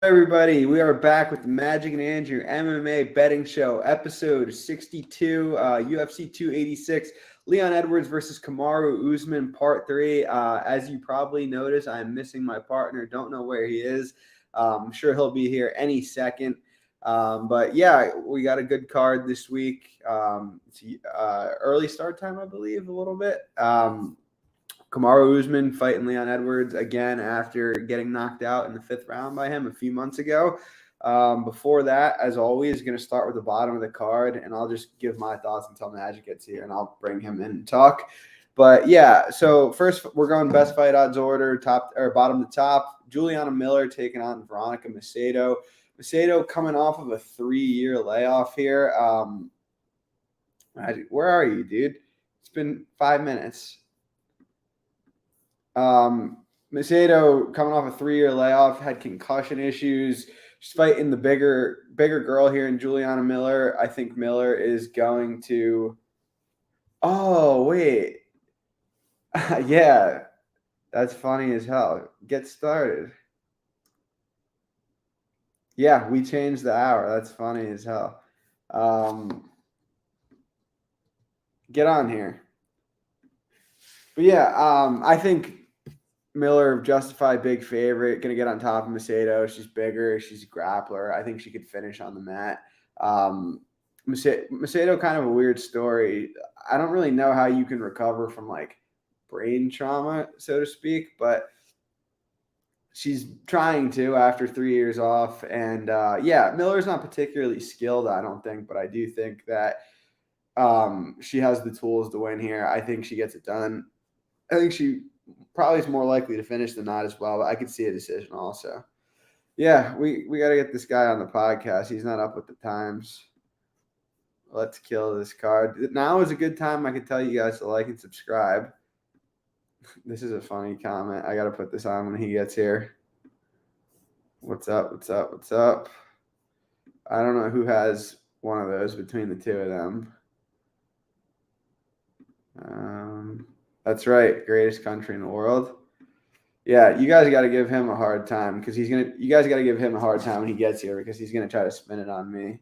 Everybody, we are back with the Magic and Andrew MMA betting show, episode 62, UFC 286, Leon Edwards versus Kamaru Usman, part 3. As you probably noticed, I'm missing my partner. Don't know where he is. I'm sure he'll be here any second. But yeah, we got a good card this week. It's early start time, I believe, a little bit. Kamaru Usman fighting Leon Edwards again after getting knocked out in the 5th round by him a few months ago. Before that, as always, going to start with the bottom of the card, and I'll just give my thoughts until Magic gets here, and I'll bring him in and talk. But yeah, so first we're going best fight odds order, top or bottom to top. Juliana Miller taking on Veronica Macedo. Macedo coming off of a 3-year layoff here. Magic, where are you, dude? It's been 5 minutes. Macedo coming off a 3-year layoff, had concussion issues. She's fighting the bigger girl here in Juliana Miller. I think Miller is going to. Oh wait, yeah, that's funny as hell. Get started. Yeah, we changed the hour. That's funny as hell. Get on here. But yeah, I think Miller, justified big favorite, going to get on top of Macedo. She's bigger. She's a grappler. I think she could finish on the mat. Macedo, kind of a weird story. I don't really know how you can recover from like brain trauma, so to speak, but she's trying to after 3 years off. And yeah, Miller's not particularly skilled, I don't think, but I do think that she has the tools to win here. I think she gets it done. I think she probably is more likely to finish than not as well, but I could see a decision also. Yeah, we got to get this guy on the podcast. He's not up with the times. Let's kill this card. Now is a good time. I can tell you guys to like and subscribe. This is a funny comment. I got to put this on when he gets here. What's up? What's up? What's up? I don't know who has one of those between the two of them. That's right. Greatest country in the world. Yeah, you guys got to give him a hard time because you guys got to give him a hard time when he gets here because he's going to try to spin it on me.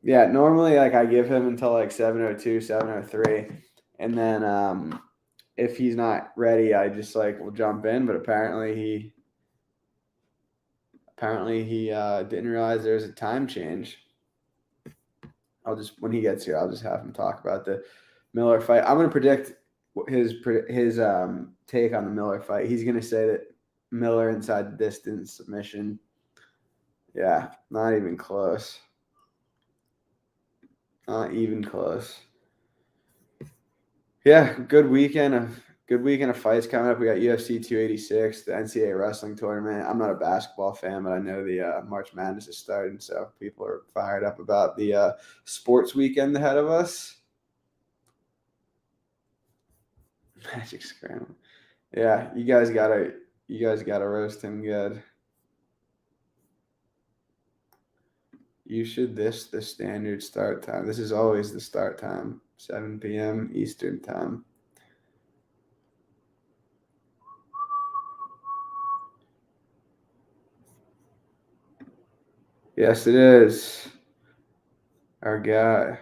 Yeah, normally like I give him until like 7:02, 7:03. And then if he's not ready, I just like will jump in. But apparently he didn't realize there's a time change. When he gets here, I'll just have him talk about the Miller fight. I'm going to predict his take on the Miller fight. He's going to say that Miller inside the distance submission. Yeah, not even close. Not even close. Yeah, good weekend of fights coming up. We got UFC 286, the NCAA wrestling tournament. I'm not a basketball fan, but I know the March Madness is starting, so people are fired up about the sports weekend ahead of us. Magic scramble. Yeah, you guys gotta roast him good. You should the standard start time. This is always the start time, 7 p.m. Eastern time. Yes, it is. Our guy.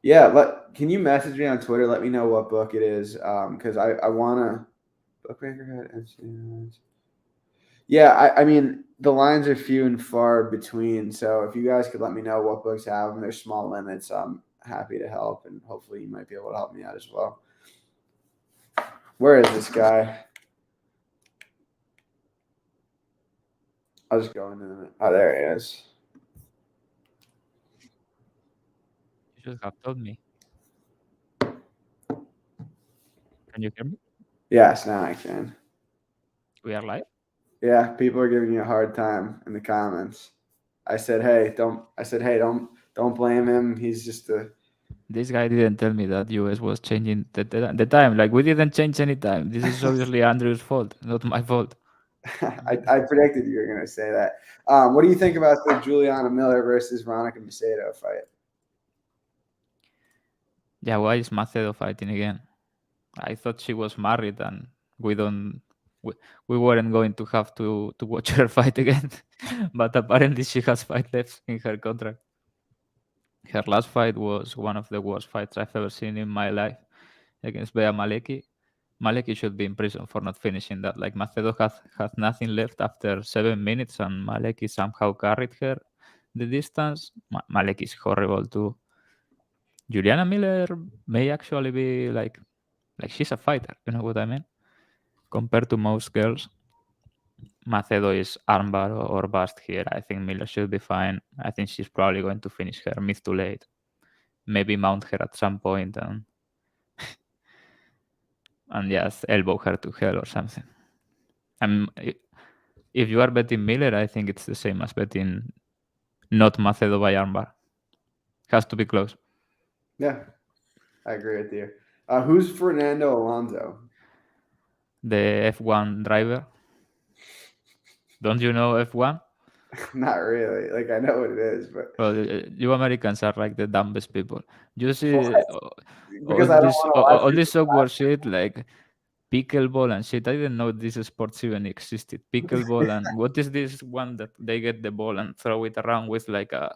Yeah, can you message me on Twitter? Let me know what book it is, because I want to. Bookmaker had. Yeah, I mean the lines are few and far between. So if you guys could let me know what books have them, there's small limits. I'm happy to help, and hopefully you might be able to help me out as well. Where is this guy? I'll just go into the. Oh, there he is. You should have told me. Can you hear me? Yes, now I can. We are live? Yeah, people are giving you a hard time in the comments. I said, hey, don't blame him. He's just a. This guy didn't tell me that US was changing the time. Like, we didn't change any time. This is obviously Andrew's fault, not my fault. I predicted you were going to say that. What do you think about the Juliana Miller versus Veronica Macedo fight? Yeah, why is Macedo fighting again? I thought she was married and we don't we, we weren't going to have to watch her fight again. But apparently she has fight left in her contract. Her last fight was one of the worst fights I've ever seen in my life against Bea Maleki. Maleki should be in prison for not finishing that. Like Macedo has nothing left after 7 minutes, and Maleki somehow carried her the distance. Maleki is horrible too. Juliana Miller may actually be like she's a fighter. You know what I mean? Compared to most girls, Macedo is armbar or bust here. I think Miller should be fine. I think she's probably going to finish her mid to late. Maybe mount her at some point and just elbow her to hell or something. And if you are betting Miller, I think it's the same as betting not Macedo by armbar. Has to be close. Yeah, I agree with you. Who's Fernando Alonso? The F1 driver. Don't you know F1? Not really. Like I know what it is, but Well, you Americans are like the dumbest people. You see what? Because I don't want to watch all it. this awkward shit like pickleball and shit. I didn't know these sports even existed. Pickleball and what is this one that they get the ball and throw it around with like a?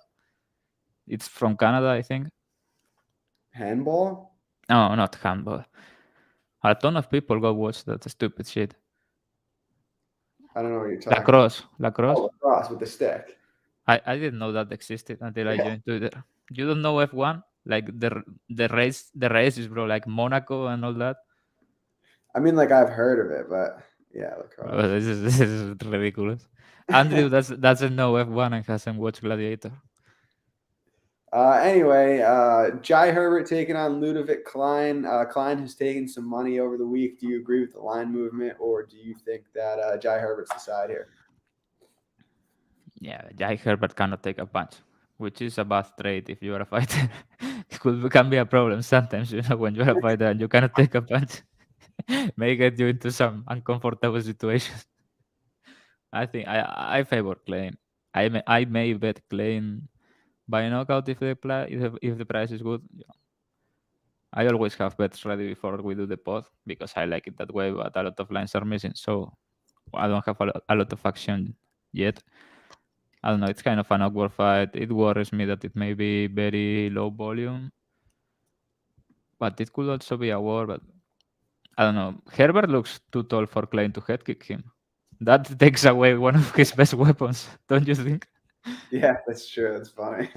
It's from Canada, I think. Handball? No, not handball. A ton of people go watch that stupid shit. I don't know what you're talking about. Lacrosse. Oh, lacrosse with the stick. I didn't know that existed until I joined Twitter. You don't know F1? Like the races, bro, like Monaco and all that. I mean, like I've heard of it, but yeah, Bro, lacrosse. this is ridiculous. Andrew doesn't know F1 and hasn't watched Gladiator. Anyway, Jai Herbert taking on Ludovic Klein. Klein has taken some money over the week. Do you agree with the line movement, or do you think that Jai Herbert's the side here? Yeah, Jai Herbert cannot take a punch, which is a bad trait if you are a fighter. Can be a problem sometimes, you know, when you're a fighter and you cannot take a punch. May get you into some uncomfortable situations. I think I favor Klein. I may bet Klein by knockout if the price is good. Yeah. I always have bets ready before we do the pod because I like it that way, but a lot of lines are missing, so I don't have a lot of action yet. I don't know. It's kind of an awkward fight. It worries me that it may be very low volume, but it could also be a war. But I don't know. Herbert looks too tall for Klein to head kick him. That takes away one of his best weapons, don't you think? Yeah, that's true. That's funny.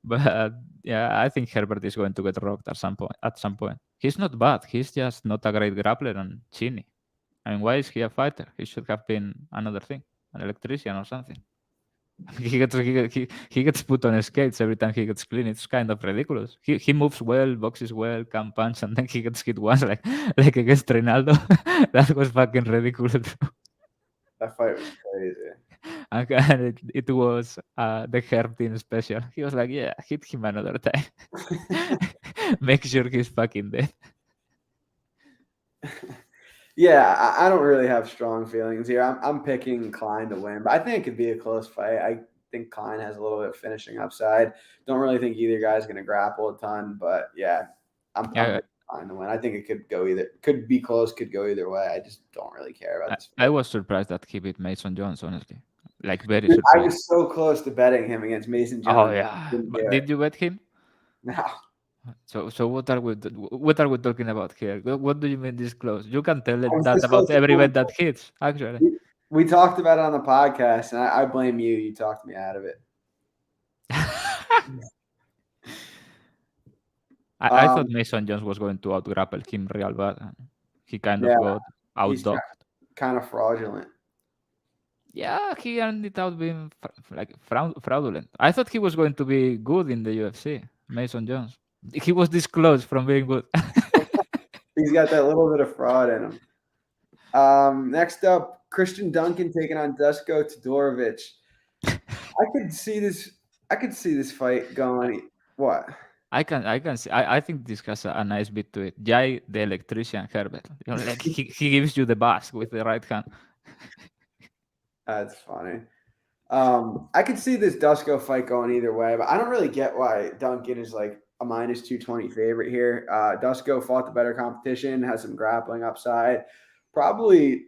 But yeah, I think Herbert is going to get rocked at some point. He's not bad. He's just not a great grappler and chinny. I mean, why is he a fighter? He should have been another thing, an electrician or something. He gets put on skates every time he gets clean. It's kind of ridiculous. He moves well, boxes well, can punch, and then he gets hit once like against Ronaldo. That was fucking ridiculous. That fight was crazy. And it was the Herb team special. He was like, "Yeah, hit him another time. Make sure he's fucking dead." Yeah, I don't really have strong feelings here. I'm picking Klein to win, but I think it could be a close fight. I think Klein has a little bit of finishing upside. Don't really think either guy's going to grapple a ton, but yeah, I'm picking Klein to win. I think it could be close, could go either way. I just don't really care about this fight. I was surprised that he beat Mason Jones, honestly. Like very Dude, I surprised. was so close to betting him against Mason Jones. Oh yeah, but did you bet him? No. So what are we talking about here? What do you mean this close? You can tell was that this about close to every winning. bet that hits. Actually, We talked about it on the podcast, and I blame you. You talked me out of it. I thought Mason Jones was going to out grapple him real bad. He kind of got outdogged. Kind of fraudulent. Yeah, he ended up being fraudulent. I thought he was going to be good in the UFC. Mason Jones. He was this close from being good. He's got that little bit of fraud in him. Next up, Christian Duncan taking on Dusko Todorovic. I could see this fight going. What? I can see. I think this has a nice bit to it. Jai, the electrician, Herbert. You know, like he gives you the buzz with the right hand. That's funny. I could see this Dusko fight going either way, but I don't really get why Duncan is like a minus 220 favorite here. Dusko fought the better competition, has some grappling upside. Probably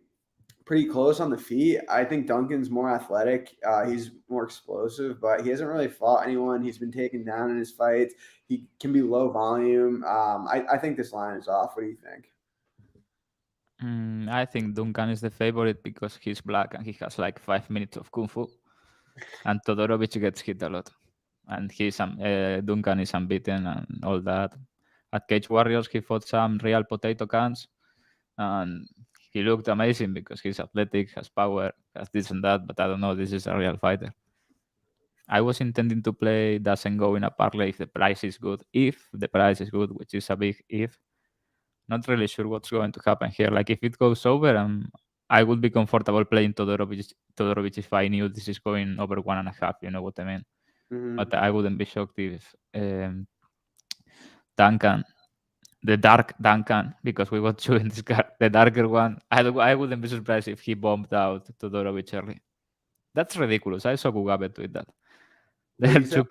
pretty close on the feet. I think Duncan's more athletic. He's more explosive, but he hasn't really fought anyone. He's been taken down in his fights. He can be low volume. I think this line is off. What do you think? I think Duncan is the favorite because he's black and he has like 5 minutes of kung fu, and Todorovic gets hit a lot, and Duncan is unbeaten and all that. At Cage Warriors, he fought some real potato cans, and he looked amazing because he's athletic, has power, has this and that. But I don't know, this is a real fighter. I was intending to play doesn't go in a parlay if the price is good. If the price is good, which is a big if. Not really sure what's going to happen here. Like if it goes over, I would be comfortable playing Todorovic if I knew this is going over 1.5. You know what I mean? Mm-hmm. But I wouldn't be shocked if Duncan, the dark Duncan, because we got two in this card, the darker one. I wouldn't be surprised if he bombed out Todorovic early. That's ridiculous. I saw Mugabe tweet that. There are two.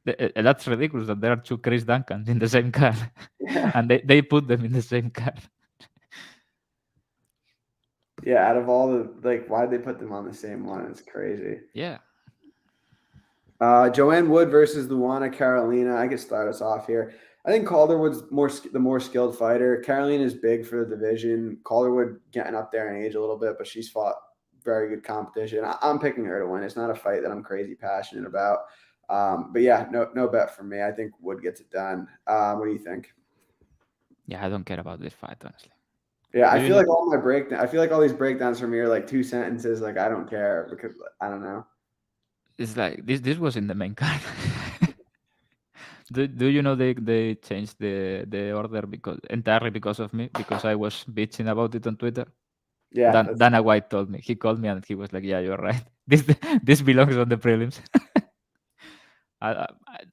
That's ridiculous that there are two Chris Duncans in the same card, Yeah. and they put them in the same card. Yeah, out of all why'd they put them on the same one? It's crazy. Yeah. Joanne Wood versus Luana Carolina. I could start us off here. I think Calderwood's the more skilled fighter. Carolina is big for the division. Calderwood getting up there in age a little bit, but she's fought very good competition. I'm picking her to win. It's not a fight that I'm crazy passionate about. But yeah, no bet for me. I think Wood gets it done. What do you think? Yeah, I don't care about this fight, honestly. Yeah, I feel like all these breakdowns from me are like 2 sentences. Like I don't care because I don't know. It's like this was in the main card. Do you know they changed the order entirely because of me, because I was bitching about it on Twitter? Yeah, Dana White told me. He called me and he was like, "Yeah, you're right. This belongs on the prelims."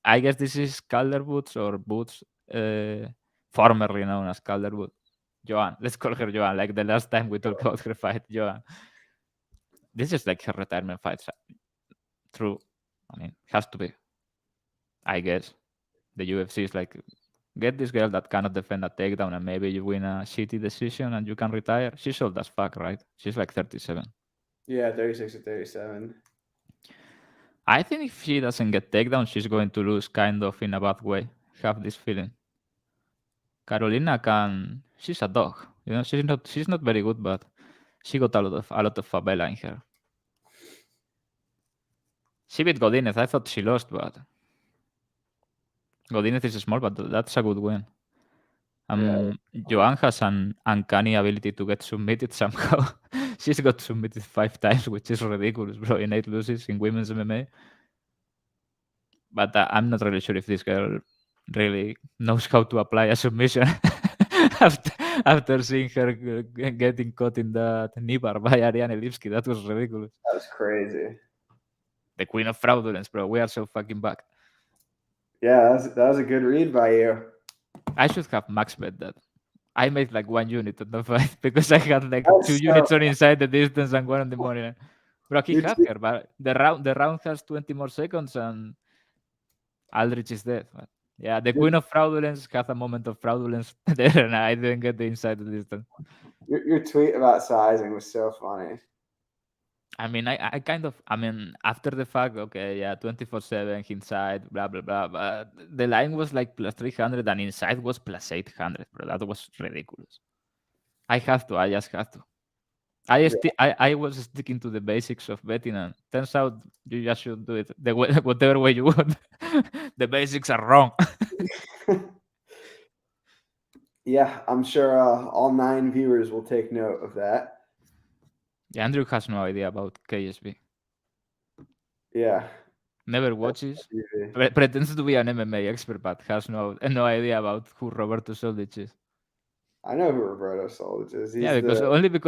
I guess this is Calder Boots or Boots, formerly known as Calder Boot. Joanne, let's call her Joanne. Like the last time we talked about her fight, Joanne. This is like her retirement fight. True. I mean, has to be. I guess the UFC is like, get this girl that cannot defend a takedown and maybe you win a shitty decision and you can retire. She's old as fuck, right? She's like 37. Yeah, 36 or 37. I think if she doesn't get takedown, she's going to lose kind of in a bad way. Have this feeling. Carolina she's a dog. You know, she's not very good, but she got a lot of favela in her. She beat Godinez. I thought she lost, but Godinez is small, but that's a good win. Yeah. Joanne has an uncanny ability to get submitted somehow. She's got submitted 5 times, which is ridiculous, bro, in 8 losses in women's MMA. But I'm not really sure if this girl really knows how to apply a submission after seeing her getting caught in that knee bar by Ariane Lipski. That was ridiculous. That was crazy. The queen of fraudulence, bro. We are so fucking back. Yeah, that was a good read by you. I should have max bet that. I made like 1 unit on the fight because I had like That's 2 units on inside the distance and 1 on the money line. Bro, he had her, but the round has 20 more seconds and Aldrich is dead. But yeah, the queen of fraudulence had a moment of fraudulence there, and I didn't get the inside the distance. Your tweet about sizing was so funny. I mean, after the fact, okay, yeah, 24/7 inside, blah blah blah. But the line was like plus 300, and inside was plus 800, bro. That was ridiculous. I just have to. I was sticking to the basics of betting, and turns out you just should do it whatever way you want. The basics are wrong. Yeah, I'm sure all 9 viewers will take note of that. Yeah, Andrew has no idea about KSB. Yeah. Never watches. Pretends to be an MMA expert, but has no idea about who Roberto Soldic is. I know who Roberto Soldic is. Yeah,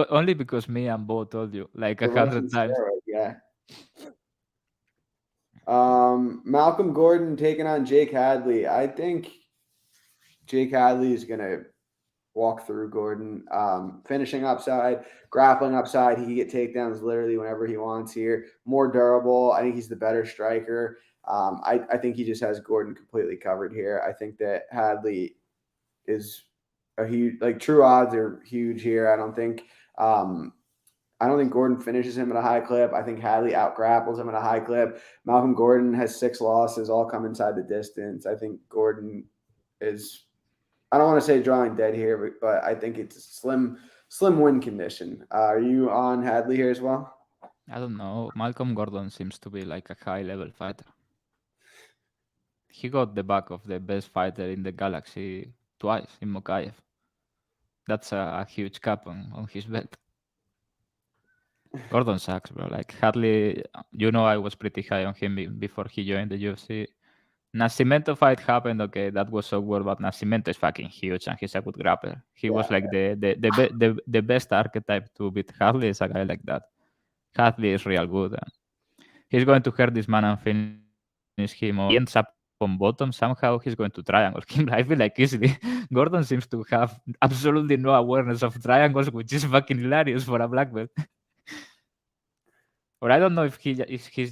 only because me and Bo told you like 100 times. Yeah. Malcolm Gordon taking on Jake Hadley. I think Jake Hadley is gonna walk through Gordon. Finishing upside, grappling upside. He can get takedowns literally whenever he wants here. More durable. I think he's the better striker. I think he just has Gordon completely covered here. I think that Hadley is a huge, like true odds are huge here. I don't think Gordon finishes him at a high clip. I think Hadley out-grapples him at a high clip. Malcolm Gordon has 6 losses, all come inside the distance. I think Gordon is, I don't want to say drawing dead here, but I think it's a slim win condition. Are you on Hadley here as well? I don't know. Malcolm Gordon seems to be like a high-level fighter. He got the back of the best fighter in the galaxy twice in Makai. That's a huge cap on his belt. Gordon sucks, bro. Like Hadley, I was pretty high on him before he joined the UFC. Nascimento fight happened. Okay, that was awkward, but Nascimento is fucking huge and he's a good grappler. He was like the best archetype to beat Hadley is a guy like that. Hadley is real good. And he's going to hurt this man and finish him, or he ends up on bottom. Somehow he's going to triangle him. I feel like easily. Gordon seems to have absolutely no awareness of triangles, which is fucking hilarious for a black belt. Or I don't know if he's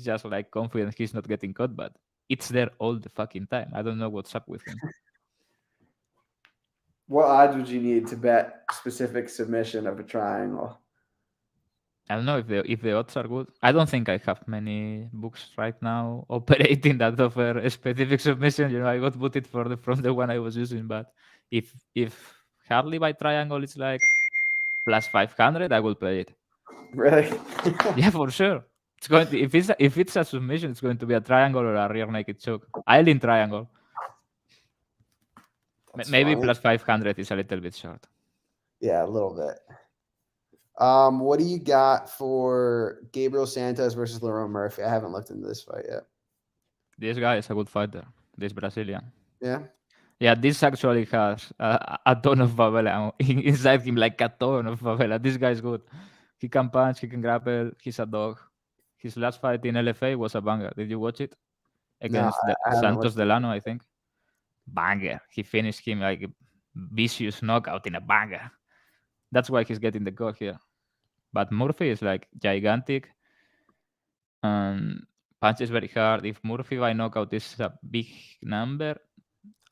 just like confident he's not getting caught, but it's there all the fucking time. I don't know what's up with him. What odds would you need to bet specific submission of a triangle? I don't know if the odds are good. I don't think I have many books right now operating that offer a specific submission. I got put it from the one I was using. But if Harley by triangle is like plus 500, I will play it. Really? Yeah, for sure. It's going to, if it's a submission, it's going to be a triangle or a rear naked choke. I lean triangle. Maybe funny. Plus 500 is a little bit short. Yeah, a little bit. What do you got for Gabriel Santos versus Lerone Murphy? I haven't looked into this fight yet. This guy is a good fighter. This Brazilian. Yeah. Yeah, this actually has a ton of favela inside him, like a ton of favela. This guy is good. He can punch, he can grapple, he's a dog. His last fight in LFA was a banger. Did you watch it? Against Santos Delano, I think. Banger. He finished him like a vicious knockout in a banger. That's why he's getting the call here. But Murphy is like gigantic and punches very hard. If Murphy by knockout is a big number,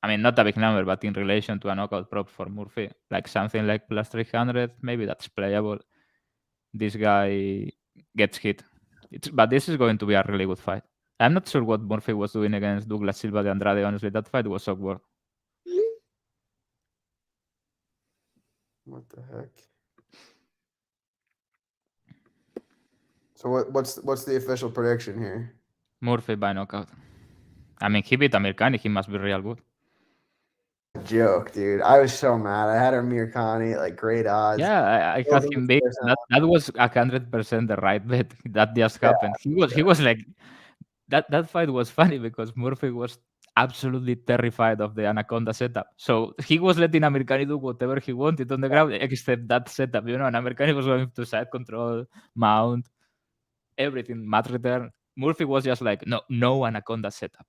I mean, not a big number, but in relation to a knockout prop for Murphy, like something like plus 300, maybe that's playable. This guy gets hit. But this is going to be a really good fight. I'm not sure what Murphy was doing against Douglas Silva de Andrade. Honestly, that fight was awkward. What the heck? So what's the official prediction here? Murphy by knockout. I mean, he beat Amir Khan. He must be real good. Joke, dude. I was so mad. I had Amir Khan at like great odds. Yeah, I had him beat. That was 100% the right bet. That just happened. He was like that fight was funny because Murphy was absolutely terrified of the Anaconda setup. So he was letting Amir Khan do whatever he wanted on the ground except that setup, and Amir Khan was going to side control, mount, everything, mat return. Murphy was just like, no Anaconda setup.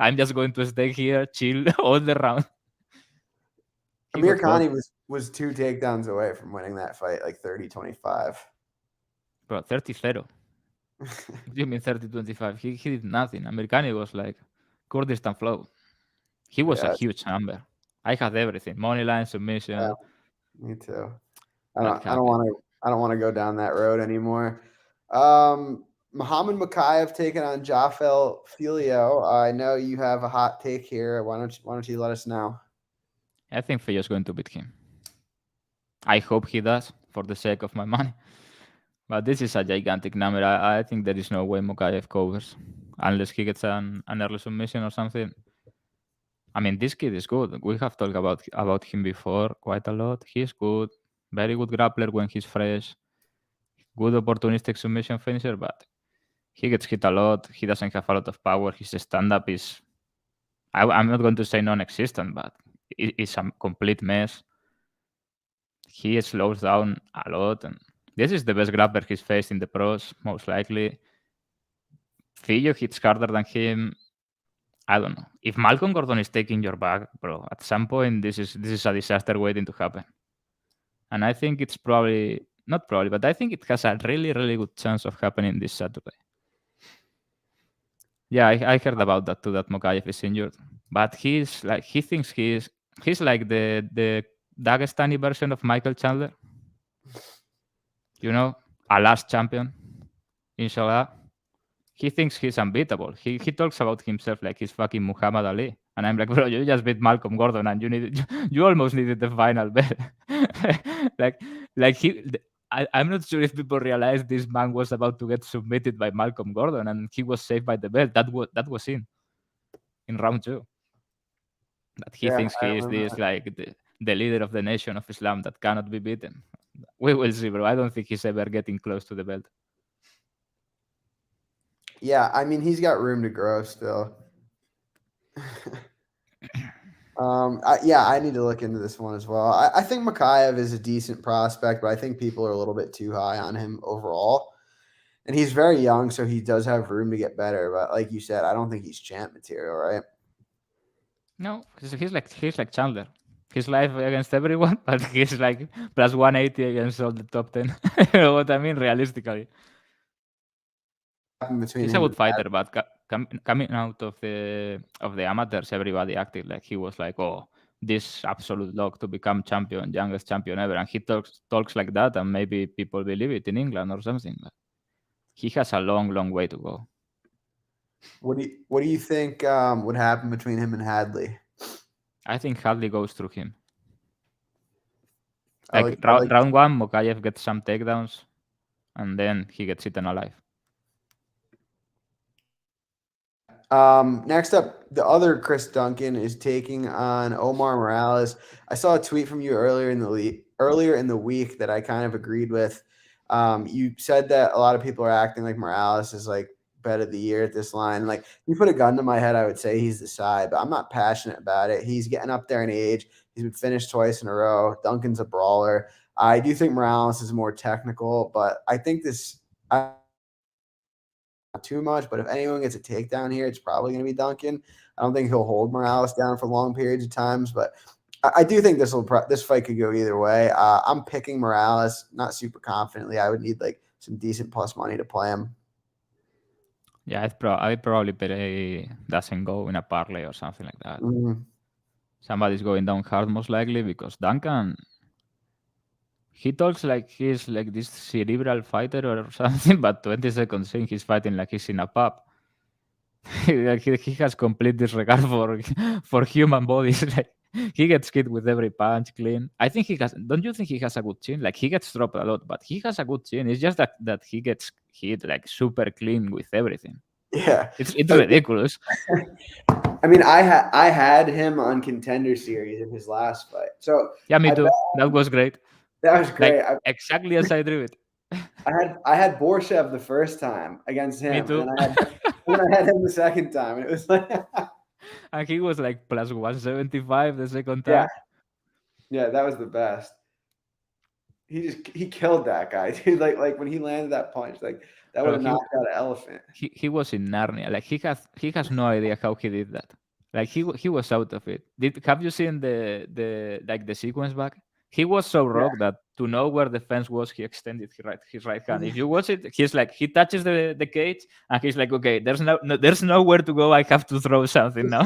I'm just going to stay here, chill all the round. Amir Khan was 2 takedowns away from winning that fight, like 30-25. Bro, 30-0. You mean 30-25? He did nothing. Amir Khan was like Kurdistan flow. He was a huge number. I had everything. Money line, submission. Yeah, me too. I don't want to go down that road anymore. Muhammad Makai taken on Jafel Filio. I know you have a hot take here. Why don't you let us know? I think Filio's going to beat him. I hope he does for the sake of my money. But this is a gigantic number. I think there is no way Mokaev covers unless he gets an early submission or something. I mean, this kid is good. We have talked about him before quite a lot. He's good. Very good grappler when he's fresh. Good opportunistic submission finisher, but he gets hit a lot. He doesn't have a lot of power. His stand-up is, I'm not going to say non-existent, but it's a complete mess. He slows down a lot, and this is the best grappler he's faced in the pros, most likely. Filio hits harder than him. I don't know. If Malcolm Gordon is taking your back, bro, at some point this is a disaster waiting to happen. And I think it's not probably, but I think it has a really, really good chance of happening this Saturday. Yeah, I heard about that too. That Mokayev is injured, but he thinks he's like the Dagestani version of Michael Chandler. You know, a last champion, inshallah. He thinks he's unbeatable. He talks about himself like he's fucking Muhammad Ali. And I'm like, bro, you just beat Malcolm Gordon and you almost needed the final belt. like like I'm not sure if people realize this man was about to get submitted by Malcolm Gordon and he was saved by the belt. That was in round two. That he Yeah, thinks I he is remember this that. like the leader of the nation of Islam that cannot be beaten. We will see, bro. I don't think he's ever getting close to the belt. Yeah, I mean, he's got room to grow still. Yeah, I need to look into this one as well. I think Makayev is a decent prospect, but I think people are a little bit too high on him overall. And he's very young, so he does have room to get better. But like you said, I don't think he's champ material, right? No, he's like Chandler. He's live against everyone, but he's like plus 180 against all the top 10. You know what I mean? Realistically, Between he's a him good and fighter, but coming out of the amateurs, everybody acted like he was like, oh, this absolute lock to become champion, youngest champion ever, and he talks like that, and maybe people believe it in England or something. But he has a long, long way to go. what do you think would happen between him and Hadley? I think Hadley goes through him. I Like like I like round one, Mokayev gets some takedowns, and then he gets eaten alive. Next up, the other Chris Duncan is taking on Omar Morales. I saw a tweet from you earlier in the week that I kind of agreed with. You said that a lot of people are acting like Morales is like bet of the year at this line. Like, if you put a gun to my head, I would say he's the side, but I'm not passionate about it. He's getting up there in age. He's been finished twice in a row. Duncan's a brawler. I do think Morales is more technical, but I think I too much, but if anyone gets a takedown here, it's probably going to be Duncan. I don't think he'll hold Morales down for long periods of times, but I do think this fight could go either way. I'm picking Morales, not super confidently. I would need like some decent plus money to play him. Yeah, I'd probably pay doesn't go in a parlay or something like that. Mhm. Somebody's going down hard most likely because Duncan, he talks like he's like this cerebral fighter or something, but 20 seconds in he's fighting like he's in a pub. Like he has complete disregard for human bodies. Like he gets hit with every punch clean. I think he has. Don't you think he has a good chin? Like he gets dropped a lot, but he has a good chin. It's just that he gets hit like super clean with everything. Yeah. It's ridiculous. I mean, I had him on Contender Series in his last fight, so Yeah, me I bet too. That was great. that was Like great. exactly as I drew it. I had Borshev the first time against Me him, and too. then I had him the second time, and it was like, And he was like plus 175 the second yeah, time. yeah, that was the best. He killed that guy, dude. Like when he landed that punch, like that would Bro, have knocked out an elephant. he was in Narnia. Like he has no idea how he did that. Like he was out of it. Have you seen the sequence back? He was so Yeah, rocked that to know where the fence was, he extended his right hand. If you watch it, he's like he touches the cage and he's like, okay, there's nowhere to go. I have to throw something now.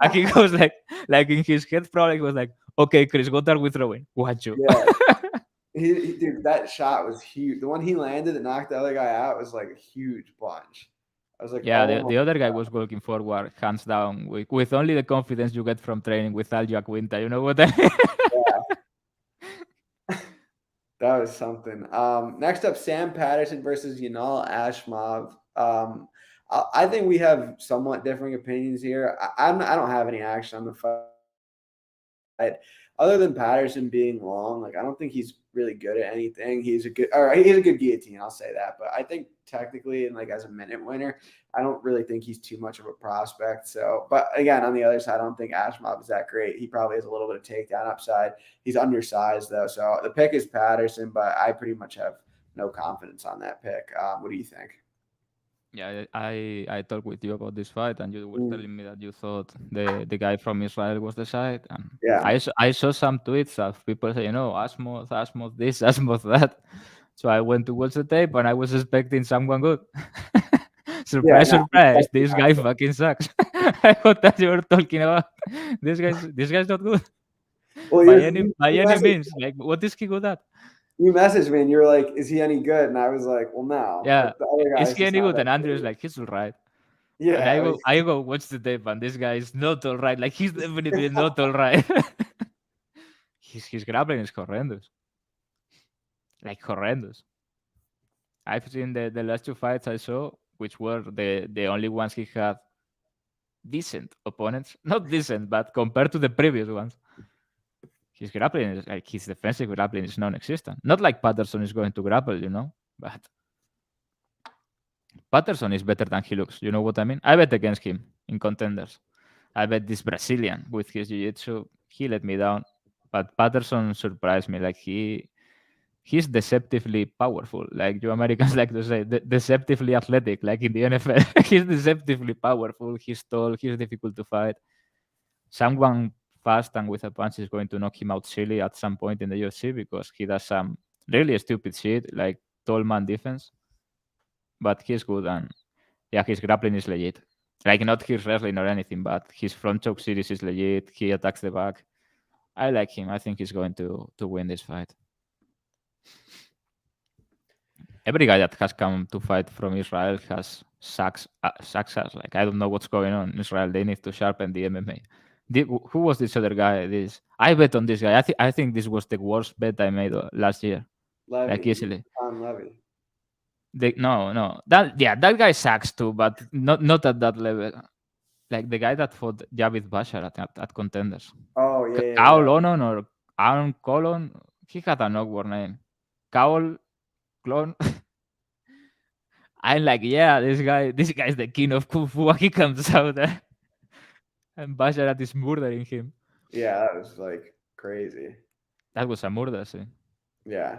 And he goes like in his head probably he was like, okay, Chris, what are we throwing? Watch you. yeah. Dude, that shot was huge. The one he landed that knocked the other guy out was like a huge punch. I was like, Yeah, oh the my other guy was walking forward, hands down, with only the confidence you get from training with Aljo Quinta. You know what I mean? God, that was something. Next up, Sam Patterson versus Yanal Ashmov. I think we have somewhat differing opinions here. I don't have any action on the fight. Other than Patterson being long, like I don't think he's really good at anything. He's a good guillotine, I'll say that. But I think technically and like as a minute winner, I don't really think he's too much of a prospect. So, but again, on the other side, I don't think Ashmov is that great. He probably has a little bit of takedown upside. He's undersized though, so the pick is Patterson, but I pretty much have no confidence on that pick. What do you think? Yeah, I talked with you about this fight, and you were Mm, telling me that you thought the guy from Israel was the side, and yeah. I saw some tweets of people saying, "No, Asmoth this, Asmoth that." So I went to watch the tape, and I was expecting someone good. Surprise, no, surprise! This guy fucking sucks. I thought that you were talking about this guy's not good well, by you any messaged, means. Like, what is he good at? you messaged me and you were like, "Is he any good?" And I was like, "Well, no." Yeah, But the other is guy's he just any not good? that And Andrew's great. like, he's alright. And Yeah, I go watch the tape, and this guy is not alright. Like, he's definitely not alright. His grappling is horrendous. Like horrendous. I've seen the last two fights I saw, which were the only ones he had decent opponents. Not decent, but compared to the previous ones. His grappling is like his defensive grappling is non-existent. Not like Patterson is going to grapple, but Patterson is better than he looks. You know what I mean? I bet against him in contenders. I bet this Brazilian with his jiu-jitsu, he let me down. But Patterson surprised me. Like he's deceptively powerful. Like you Americans like to say, deceptively athletic. Like in the NFL, he's deceptively powerful. He's tall. He's difficult to fight. Someone fast and with a punch is going to knock him out silly at some point in the UFC because he does some really stupid shit like tall man defense. But he's good and yeah, his grappling is legit. Like not his wrestling or anything, but his front choke series is legit. He attacks the back. I like him. I think he's going to win this fight. Every guy that has come to fight from Israel has success. Like I don't know what's going on in Israel. They need to sharpen the MMA. Who was this other guy? This I bet on this guy. I think this was the worst bet I made last year. Like Levy, easily. Levy. No. That guy sucks too, but not at that level. Like the guy that fought Javid Bashar at contenders. Oh yeah. Kaol Onon or Aaron Colon. He had an awkward name. Kaol Clone. I'm like, yeah, this guy's the king of kung fu. He comes out there, and Basharat is murdering him. Yeah, that was like crazy. That was a murder scene. Yeah.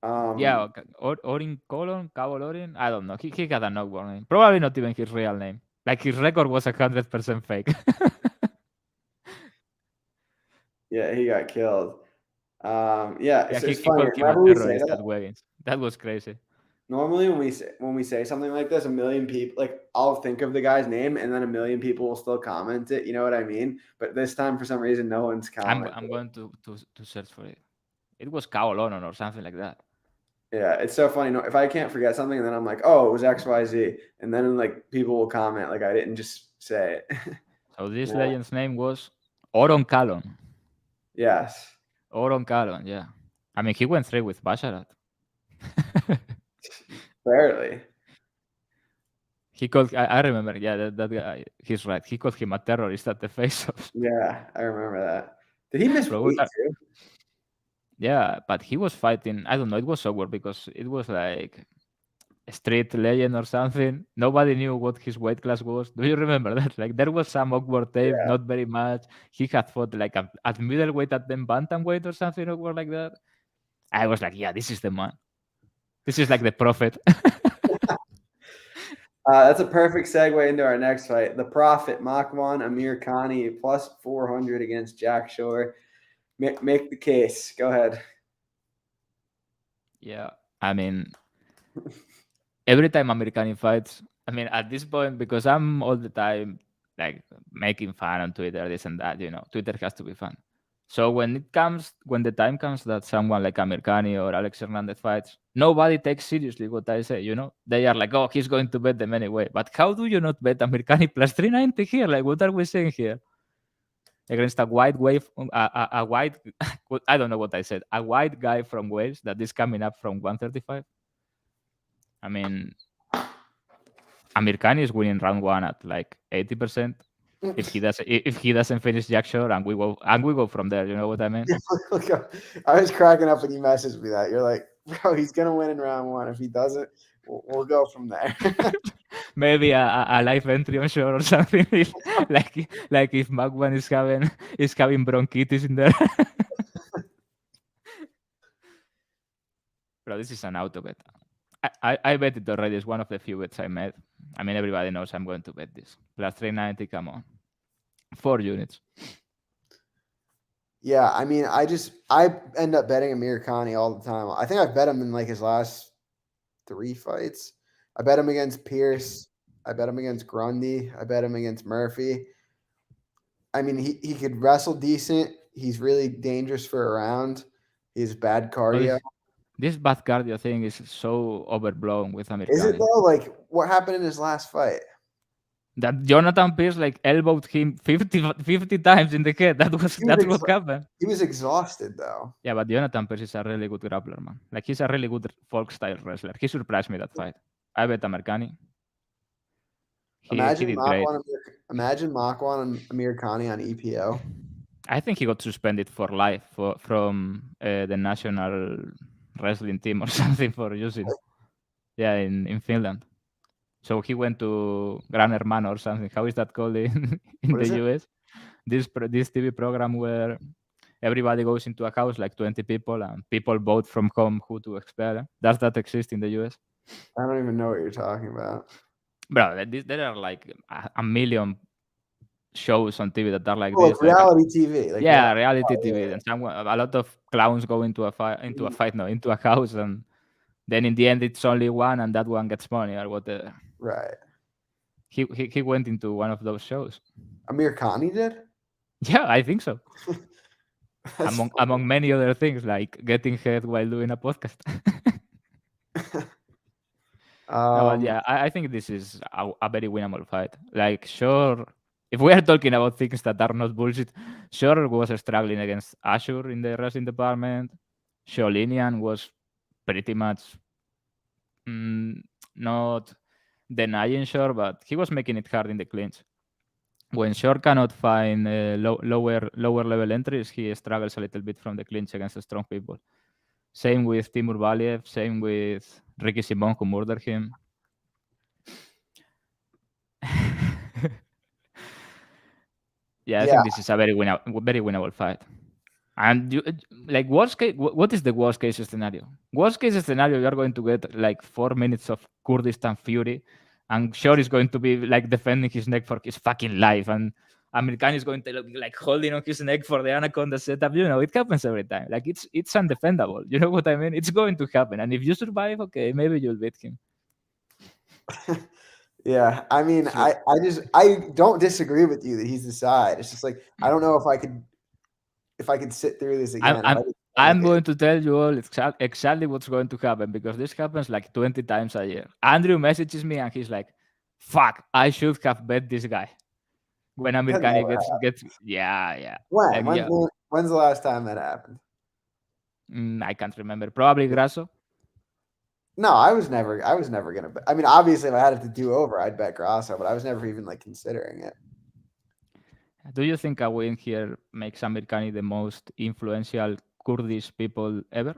Yeah, Orin Colon, Cabo Orin. I don't know. He got a knockdown name. Probably not even his real name. Like his record was 100% fake. Yeah, he got killed. Yeah, Yeah, it's he funny. called him a Whenever we say terrorist that, at weddings. That was crazy. normally when we say something like this, a million people like I'll think of the guy's name and then a million people will still comment it. You know what I mean? But this time for some reason no one's commented. I'm going to search for it. It was Kaolonon or something like that. Yeah, it's so funny. No, if I can't forget something, and then I'm like, oh, it was XYZ, and then like people will comment like I didn't just say it. So this Yeah. legend's name was Oron Kalon. Yes. Oron Kalon, yeah. I mean, he went 3 with Basharat. Barely. He called. I remember. Yeah, that guy. He's right. He called him a terrorist at the face-offs. Yeah, I remember that. Did he miss Bro, weight too? yeah, but he was fighting. I don't know. It was awkward because it was like a street legend or something. Nobody knew what his weight class was. Do you remember that? Like there was some awkward tape, Yeah. not very much. He had fought like at middleweight at then bantamweight or something awkward like that. I was like, yeah, this is the man. This is like the prophet. That's a perfect segue into our next fight. The Prophet, Makwan Amir Khani, plus 400 against Jack Shore. Make the case. Go ahead. Yeah, I mean, every time American fights, I mean, at this point, because I'm all the time like making fun on Twitter, this and that, Twitter has to be fun. So when the time comes that someone like Amir Khan or Alex Hernandez fights, nobody takes seriously what I say, They are like, oh, he's going to bet them anyway. But how do you not bet Amir Khan plus 390 here? Like, what are we saying here? Against a white wave, a white, I don't know what I said, a white guy from Wales that is coming up from 135. I mean, Amir Khan is winning round 1 at like 80%. If he doesn't finish Jack Shore and we go from there, you know what I mean? I was cracking up when you messaged me that. You're like, bro, he's gonna win in round 1. If he doesn't, we'll go from there. Maybe a live entry on Shore or something. like if Magwan is having bronchitis in there. Bro, this is an auto bet. I bet it already. It's one of the few bets I made. I mean, everybody knows I'm going to bet this. Plus 390, come on. 4 units. Yeah, I mean, I end up betting Amir Khani all the time. I think I've bet him in like his last 3 fights. I bet him against Pierce. I bet him against Grundy. I bet him against Murphy. I mean, he could wrestle decent. He's really dangerous for a round. He has bad cardio. This bad cardio thing is so overblown with Amir Is it Khan. though? Like, what happened in his last fight? That Jonathan Pierce like elbowed him 50 times in the head. That's what happened. He was exhausted though. Yeah, but Jonathan Pierce is a really good grappler, man. Like he's a really good folk style wrestler. He surprised me that fight. I bet Amir Khan. He did great. Imagine Makwan and Amir Khan on EPO. I think he got suspended for life from the national wrestling team or something for using. Yeah, in Finland. So he went to Gran Hermano or something. How is that called in the US? This TV program where everybody goes into a house, like 20 people, and people vote from home who to expel. Does that exist in the US? I don't even know what you're talking about. Bro, there are like a million shows on TV that are like this. Like reality TV. Like reality TV. Yeah. And a lot of clowns go into a house, and then in the end it's only one, and that one gets money or whatever. Right. He went into one of those shows. Amir Khan did? Yeah, I think so. among many other things, like getting head while doing a podcast. Yeah, I think this is a very winnable fight. Like, sure, if we are talking about things that are not bullshit, sure was struggling against Ashur in the wrestling department. Sholinian was pretty much not denying Shore, but he was making it hard in the clinch. When Shore cannot find lower level entries, he struggles a little bit from the clinch against strong people. Same with Timur Valiev, same with Ricky Simon, who murdered him. I think this is a very winnable fight. And you, like, worst case, what is the worst case scenario? Worst case scenario, you are going to get like 4 minutes of Kurdistan fury, and Shore is going to be like defending his neck for his fucking life, and Amir Khan is going to look like holding on his neck for the anaconda setup. You know, it happens every time. Like it's undefendable. You know what I mean? It's going to happen, and if you survive, okay, maybe you'll beat him. Yeah, I mean, I don't disagree with you that he's the side. It's just like I don't know if I could sit through this again. I'm going to tell you all exactly what's going to happen, because this happens like 20 times a year. Andrew messages me and he's like, "Fuck, I should have bet this guy." When Amir Khan gets yeah. When's the last time that happened? I can't remember. Probably Grasso. No, I was never gonna bet. I mean, obviously, if I had it to do over, I'd bet Grasso, but I was never even like considering it. Do you think a win here makes Amir Khan the most influential Kurdish people ever,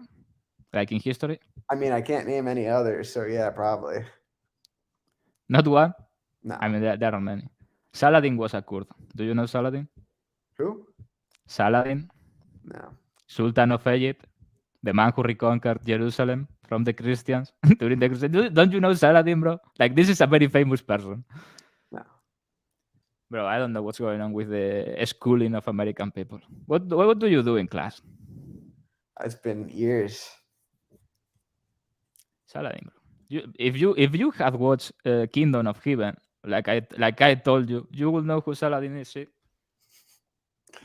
like in history? I mean, I can't name any others, so yeah, probably. Not one? No. I mean, there are many. Saladin was a Kurd. Do you know Saladin? Who? Saladin. No. Sultan of Egypt, the man who reconquered Jerusalem from the Christians during the Crusade. Don't you know Saladin, bro? Like, this is a very famous person. No. Bro, I don't know what's going on with the schooling of American people. What do you do in class? It's been years. Saladin, bro. If you have watched Kingdom of Heaven, like I told you, you will know who Saladin is. See?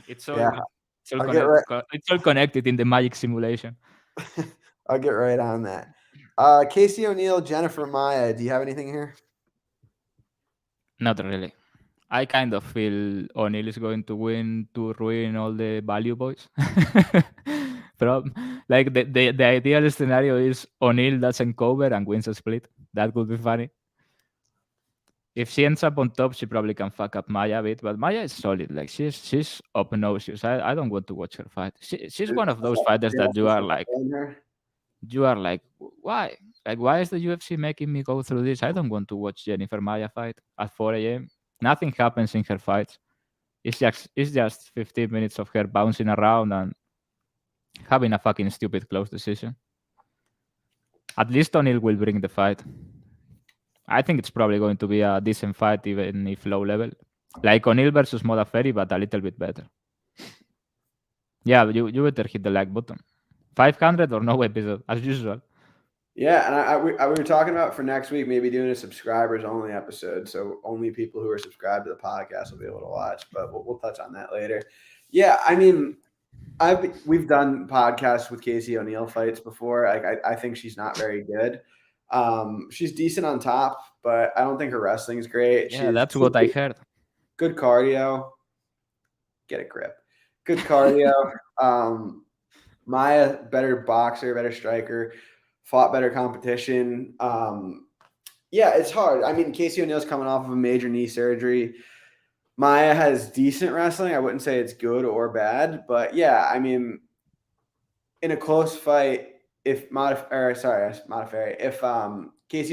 It's all connected in the magic simulation. I'll get right on that. Casey ONeill, Jennifer Maia. Do you have anything here? Not really. I kind of feel ONeill is going to win to ruin all the value boys. Like the ideal scenario is ONeill doesn't cover and wins a split. That would be funny. If she ends up on top, she probably can fuck up Maia a bit, but Maia is solid. Like she's obnoxious. I don't want to watch her fight. She's one of those fighters that you are like, why? Like, why is the UFC making me go through this? I don't want to watch Jennifer Maia fight at 4 a.m. Nothing happens in her fights. It's just 15 minutes of her bouncing around and having a fucking stupid close decision. At least ONeill will bring the fight. I think it's probably going to be a decent fight, even if low level. Like ONeill versus Modafferi, but a little bit better. Yeah, you better hit the like button. 500 or no episode, as usual. Yeah, and we were talking about for next week maybe doing a subscribers only episode, so only people who are subscribed to the podcast will be able to watch. But we'll touch on that later. Yeah, I mean, we've done podcasts with Casey ONeill fights before. Like I think she's not very good. She's decent on top, but I don't think her wrestling is great. Yeah, that's what I heard. Good cardio. Get a grip. Good cardio. Maya, better boxer, better striker, fought better competition. Yeah, it's hard. I mean, Casey ONeill's coming off of a major knee surgery. Maya has decent wrestling. I wouldn't say it's good or bad, but yeah, I mean, in a close fight, if Casey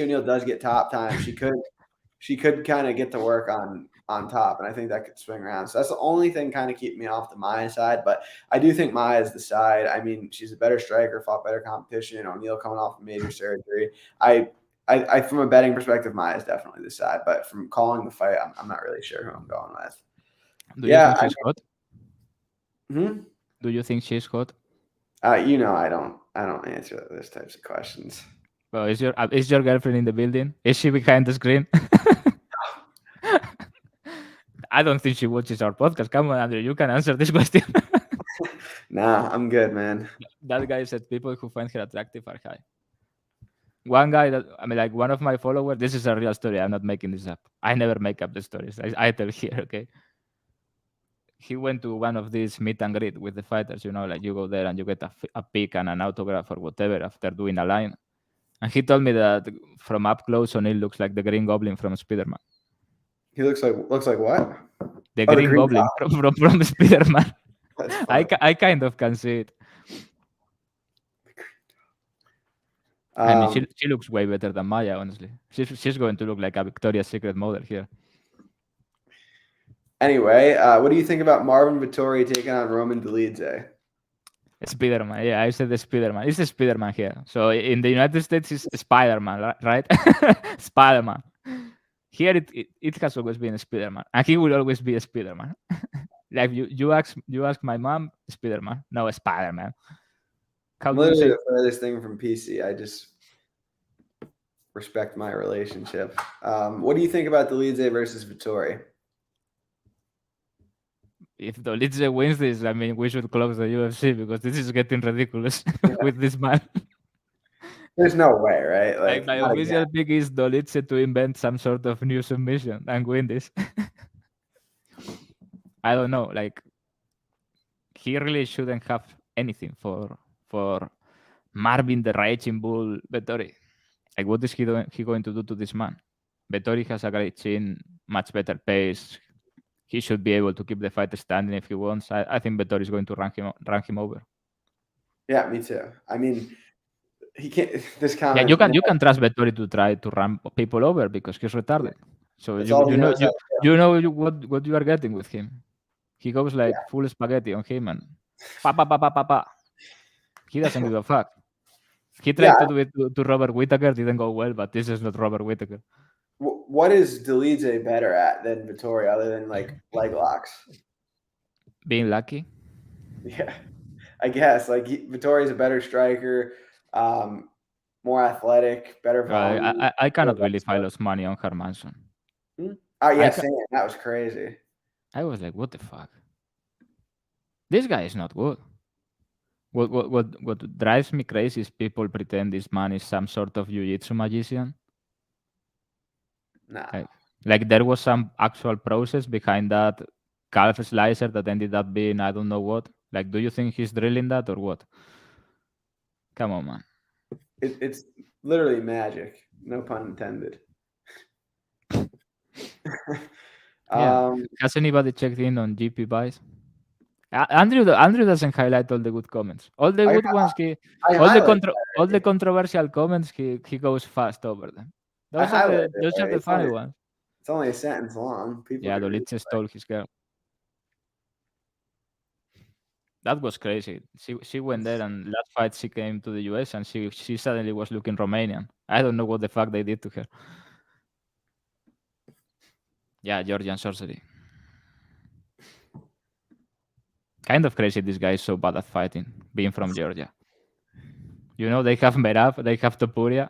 ONeill does get top time, she could kind of get to work on top, and I think that could swing around. So that's the only thing kind of keeping me off the Maya side, but I do think Maya is the side. I mean, she's a better striker, fought better competition. ONeill coming off a major surgery. I from a betting perspective, Maya is definitely the side, but from calling the fight, I'm not really sure who I'm going with. Do you think she's hot? Do you think she's hot? I don't answer those types of questions. Well, is your girlfriend in the building? Is she behind the screen? I don't think she watches our podcast. Come on, Andrew, you can answer this question. Nah, I'm good, man. That guy said people who find her attractive are high. One guy one of my followers, this is a real story. I'm not making this up. I never make up the stories. I tell here, okay? He went to one of these meet and greet with the fighters, like you go there and you get a pic and an autograph or whatever after doing a line. And he told me that from up close, ONeill looks like the Green Goblin from Spider-Man. He looks like what? The Green Goblin from Spider-Man. I kind of can see it. I mean, she looks way better than Maya, honestly. She's going to look like a Victoria's Secret model here. Anyway, what do you think about Marvin Vettori taking on Roman Dolidze? Spider-Man, yeah, I said the Spider-Man. It's the Spider-Man here. So in the United States, it's Spider-Man, right? Spider-Man. Here, it has always been a Spider-Man, and he will always be a Spider-Man. Like you ask my mom, Spider-Man, no, Spider-Man. Literally the furthest thing from PC. I just respect my relationship. What do you think about Dolidze versus Vettori? If Dolidze wins this, I mean, we should close the UFC because this is getting ridiculous with this man. There's no way, right? Like my official pick is Dolidze to invent some sort of new submission and win this. I don't know. Like, he really shouldn't have anything for Marvin the Raging Bull Vettori. Like, what is he going to do to this man? Vettori has a great chin, much better pace. He should be able to keep the fight standing if he wants. I think Vettori is going to rank him over. Yeah, me too. I mean, he can't. This kind of you can trust Vettori to try to run people over because he's retarded. So you know what you are getting with him. He goes like full spaghetti on him and pa. He doesn't give a fuck. He tried to do it to Robert Whittaker, didn't go well, but this is not Robert Whittaker. What is Dolidze better at than Vettori other than like leg locks? Being lucky? Yeah, I guess. Like Vettori is a better striker, more athletic, better volume. I cannot believe I lost money on Hermanson. Oh yeah, same. That was crazy. I was like, what the fuck? This guy is not good. What drives me crazy is people pretend this man is some sort of jiu-jitsu magician. Nah. Like there was some actual process behind that calf slicer that ended up being I don't know what. Like, do you think he's drilling that or what? Come on, man. It's literally magic. No pun intended. Has anybody checked in on GP buys? Andrew doesn't highlight all the good comments. All the good ones, all the controversial comments, he goes fast over them. Those are the funny ones. It's only a sentence long. Dolidze stole his girl. That was crazy. She went there and last fight she came to the US and she suddenly was looking Romanian. I don't know what the fuck they did to her. Yeah, Georgian sorcery. Kind of crazy this guy is so bad at fighting, being from Georgia. They have Merab, they have Topuria.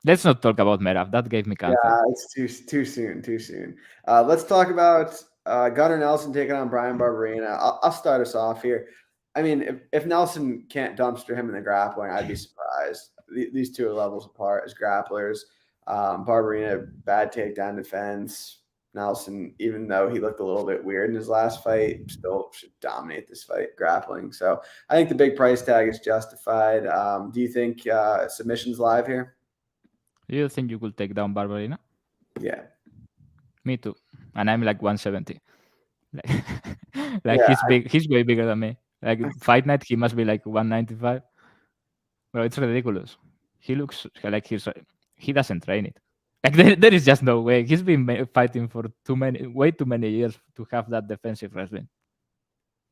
Let's not talk about Merab. That gave me cancer. Yeah, it's too soon. Too soon. Let's talk about Gunnar Nelson taking on Brian Barberena. I'll start us off here. I mean, if Nelson can't dumpster him in the grappling, I'd be surprised. These two are levels apart as grapplers. Barberena, bad takedown defense. Nelson, even though he looked a little bit weird in his last fight, still should dominate this fight grappling. So I think the big price tag is justified. Do you think submission's live here? Do you think you could take down Barberena? Yeah. Me too. And I'm like 170. Like Yeah. he's big. He's way bigger than me. Like fight night, he must be like 195. Bro, it's ridiculous. He looks like he doesn't train it. Like there is just no way. He's been fighting for way too many years to have that defensive wrestling.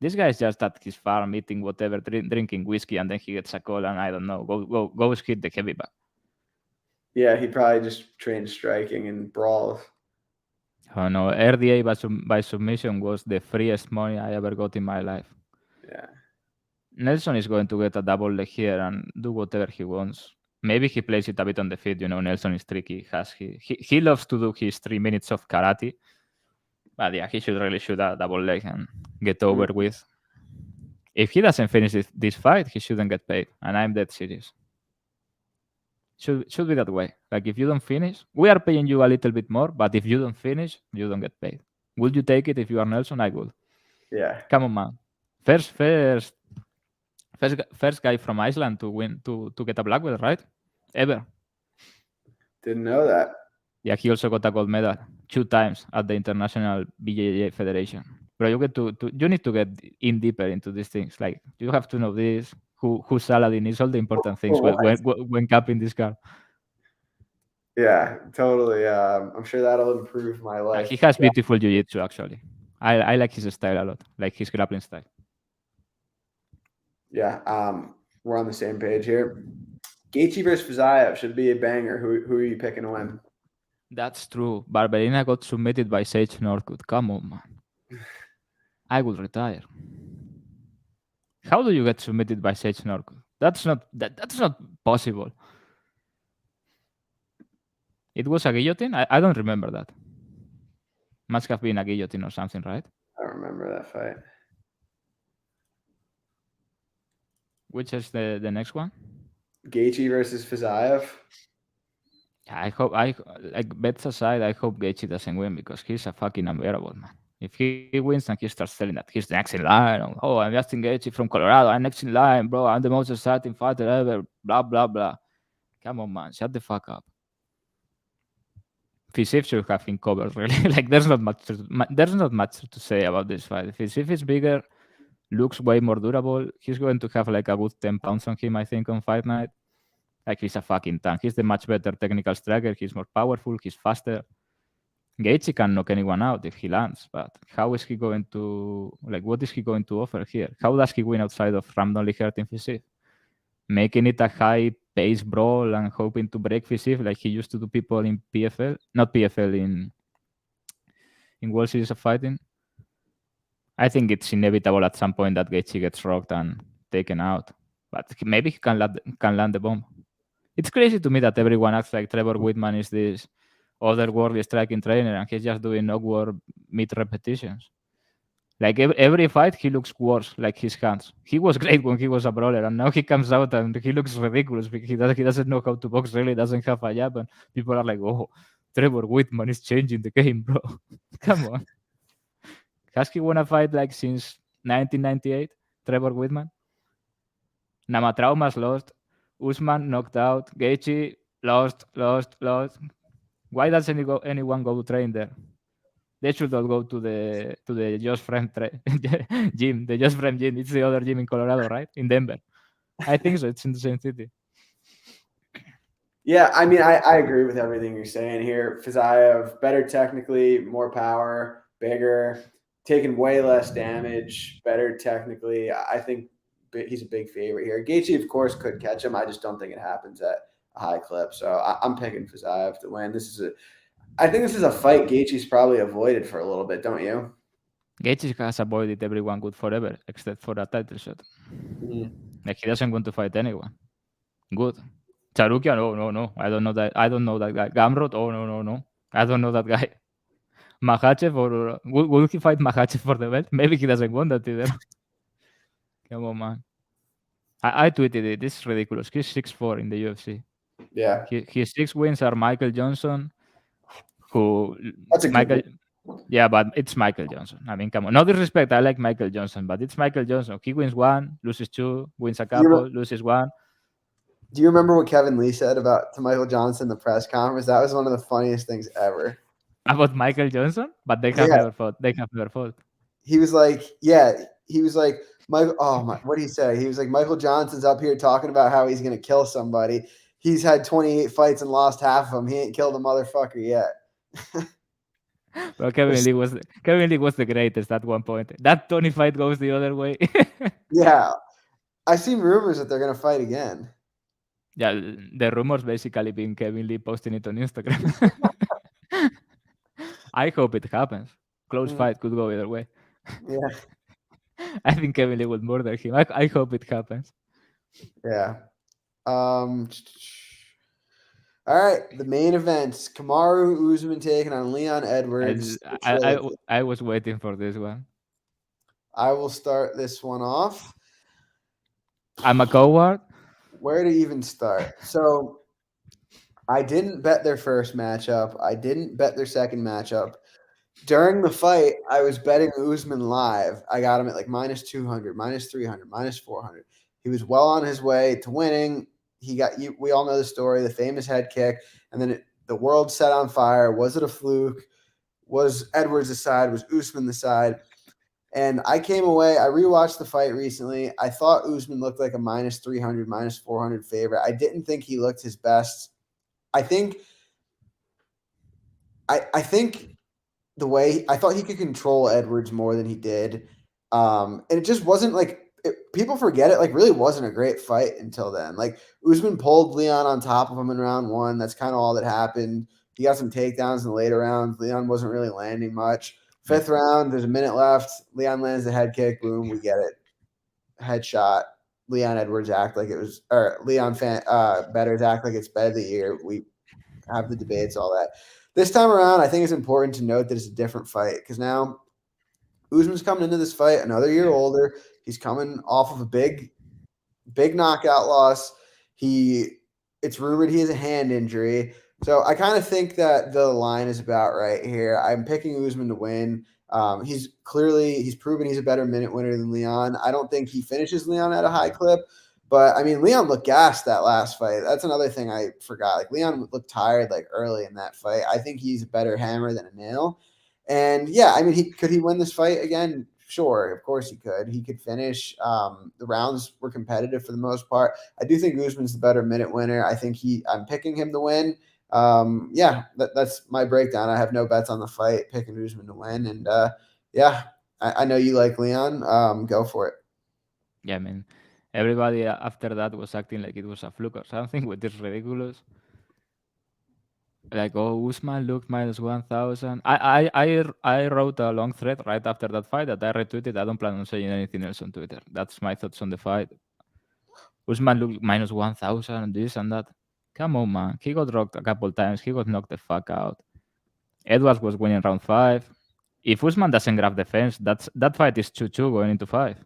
This guy is just at his farm eating whatever, drinking whiskey, and then he gets a call, and I don't know, go hit the heavy bag. Yeah, he probably just trained striking and brawls. Oh no, RDA by submission was the freest money I ever got in my life. Yeah. Nelson is going to get a double leg here and do whatever he wants. Maybe he plays it a bit on the feet. Nelson is tricky. He loves to do his 3 minutes of karate. But yeah, he should really shoot a double leg and get over with. If he doesn't finish this fight, he shouldn't get paid. And I'm dead serious. Should be that way. Like if you don't finish, we are paying you a little bit more, but if you don't finish, you don't get paid. Would you take it if you are Nelson? I would. Yeah. Come on, man. First guy from Iceland to win to get a black belt, right? Ever. Didn't know that. Yeah, he also got a gold medal 2 times at the International BJJ Federation. Bro, you need to get in deeper into these things. Like you have to know this, who Saladin is, all the important things when capping this card. Yeah, totally. I'm sure that'll improve my life. He has beautiful jiu-jitsu, actually. I like his style a lot, like his grappling style. Yeah, we're on the same page here. Gaethje versus Fiziev should be a banger. Who are you picking to win? That's true. Barberena got submitted by Sage Northcutt. Come on, man. I would retire. How do you get submitted by Sage Northcutt? That's not possible. It was a guillotine? I don't remember that. Must have been a guillotine or something, right? I don't remember that fight. Which is the next one? Gaethje versus Fiziev. I hope bets aside, I hope Gaethje doesn't win because he's a fucking unbearable, man. If he wins and he starts telling that he's the next in line, oh, I'm Justin Gaethje from Colorado, I'm next in line, bro, I'm the most exciting fighter ever, blah blah blah. Come on, man, shut the fuck up. Fiziev should have been covered, really. Like there's not much to say about this fight. Fiziev is bigger, looks way more durable. He's going to have like a good 10 pounds on him, I think, on fight night. Like he's a fucking tank. He's the much better technical striker. He's more powerful. He's faster. Gaethje can knock anyone out if he lands, but how is he going to, like, what is he going to offer here? How does he win outside of randomly hurting Fiziev? Making it a high-paced brawl and hoping to break Fiziev like he used to do people in PFL, not PFL, in World Series of Fighting? I think it's inevitable at some point that Gaethje gets rocked and taken out, but maybe he can land the bomb. It's crazy to me that everyone acts like Trevor Whitman is this otherworldly striking trainer and he's just doing awkward mid repetitions. Like every fight, he looks worse, like his hands. He was great when he was a brawler, and now he comes out and he looks ridiculous because he doesn't know how to box, really doesn't have a jab, and people are like, oh, Trevor Whitman is changing the game, bro. Come on. Has he won a fight like since 1998, Trevor Whitman? Namatrauma's lost. Usman knocked out. Gaethje lost. Why doesn't anyone go to train there? They should all go to the Just Frame gym. The Just Frame gym. It's the other gym in Colorado, right? In Denver. I think so. It's in the same city. Yeah, I mean, I agree with everything you're saying here. Fiziev, better technically, more power, bigger, taking way less damage, better technically. I think he's a big favorite here. Gaethje, of course, could catch him. I just don't think it happens at a high clip. So I'm picking Fiziev to win. I think this is a fight Gaethje's probably avoided for a little bit, don't you? Gaethje has avoided everyone good forever, except for a title shot. Mm-hmm. Like he doesn't want to fight anyone. Good. Charukian, oh no. I don't know that. I don't know that guy. Gamrot, oh no. I don't know that guy. Makhachev, or will he fight Makhachev for the belt? Maybe he doesn't want that either. Come on, man. I tweeted it. This is ridiculous. He's 6'4" in the UFC. Yeah, His 6 wins are Michael Johnson, who that's a good Michael. one. Yeah, but it's Michael Johnson. I mean, come on. No disrespect. I like Michael Johnson, but it's Michael Johnson. He wins one, loses two, wins a Do you, couple, re- loses one. do you remember what Kevin Lee said about to Michael Johnson in the press conference? That was one of the funniest things ever. About Michael Johnson, but they have Yeah, never fought. They have never fought. he was like, Michael. Oh my, what did he say? He was like, Michael Johnson's up here talking about how he's gonna kill somebody. He's had 28 fights and lost half of them. He ain't killed a motherfucker yet. Well, Kevin Lee was the greatest at one point. That Tony fight goes the other way. Yeah, I've seen rumors that they're gonna fight again. Yeah, the rumors basically being Kevin Lee posting it on Instagram. I hope it happens. Close fight could go either way. Yeah, I think Kevin Lee would murder him. I hope it happens. yeah. All right, the main events: Kamaru Usman taking on Leon Edwards. I was waiting for this one. I will start this one off. I'm a coward. Where to even start? So I didn't bet their first matchup. I didn't bet their second matchup. During the fight, I was betting Usman live. I got him at like minus 200, minus 300, minus 400. He was well on his way to winning. We all know the story, the famous head kick, and then the world set on fire. Was it a fluke? Was Edwards the side? Was Usman the side? And I came away, I rewatched the fight recently. I thought Usman looked like a minus 300, minus 400 favorite. I didn't think he looked his best. I think the way I thought he could control Edwards more than he did. And it just wasn't like people forget it, like really wasn't a great fight until then. Like Usman pulled Leon on top of him in round one. That's kind of all that happened. He got some takedowns in the later rounds. Leon wasn't really landing much. Fifth round, there's a minute left. Leon lands the head kick. Boom, we get it. Headshot. Leon Edwards act like it was, or Leon bettors act like it's bet of the year. We have the debates, all that. This time around, I think it's important to note that it's a different fight because now Usman's coming into this fight another year older. He's coming off of a big knockout loss. It's rumored he has a hand injury. So I kind of think that the line is about right here. I'm picking Usman to win. He's proven he's a better minute winner than Leon. I don't think he finishes Leon at a high clip, but I mean, Leon looked gassed that last fight. That's another thing I forgot. Like Leon looked tired like early in that fight. I think he's a better hammer than ONeill. And yeah, I mean, could he win this fight again? Sure, of course he could. He could finish. The rounds were competitive for the most part. I do think Usman's the better minute winner. I'm picking him to win. That's my breakdown. I have no bets on the fight, picking Usman to win. And I know you like Leon. Go for it. Yeah, I mean, everybody after that was acting like it was a fluke or something, which is ridiculous. Like, oh, Usman looked minus 1,000. I wrote a long thread right after that fight that I retweeted. I don't plan on saying anything else on Twitter. That's my thoughts on the fight. Usman looked minus 1,000, this and that. Come on, man. He got rocked a couple times. He got knocked the fuck out. Edwards was winning round 5. If Usman doesn't grab the fence, that fight is 2-2 going into 5.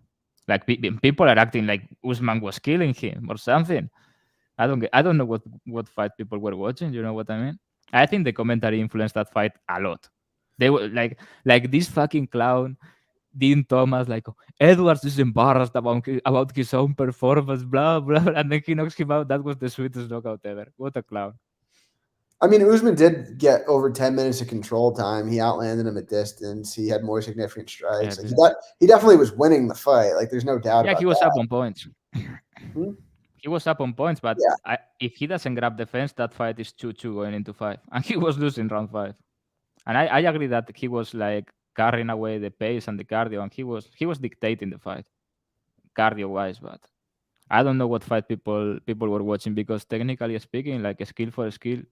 Like people are acting like Usman was killing him or something. I don't know what fight people were watching. You know what I mean? I think the commentary influenced that fight a lot. They were like this fucking clown, Dean Thomas, like Edwards is embarrassed about his own performance, blah blah, and then he knocks him out. That was the sweetest knockout ever. What a clown! I mean, Usman did get over 10 minutes of control time. He outlanded him at distance. He had more significant strikes. Yeah, Like he definitely was winning the fight. Like there's no doubt about he was that. up on points. He was up on points, but Yeah. if he doesn't grab the fence, that fight is 2-2 going into 5, and he was losing round 5. And I agree that he was like carrying away the pace and the cardio, and he was dictating the fight, cardio wise. But I don't know what fight people were watching, because technically speaking, like skill for skill,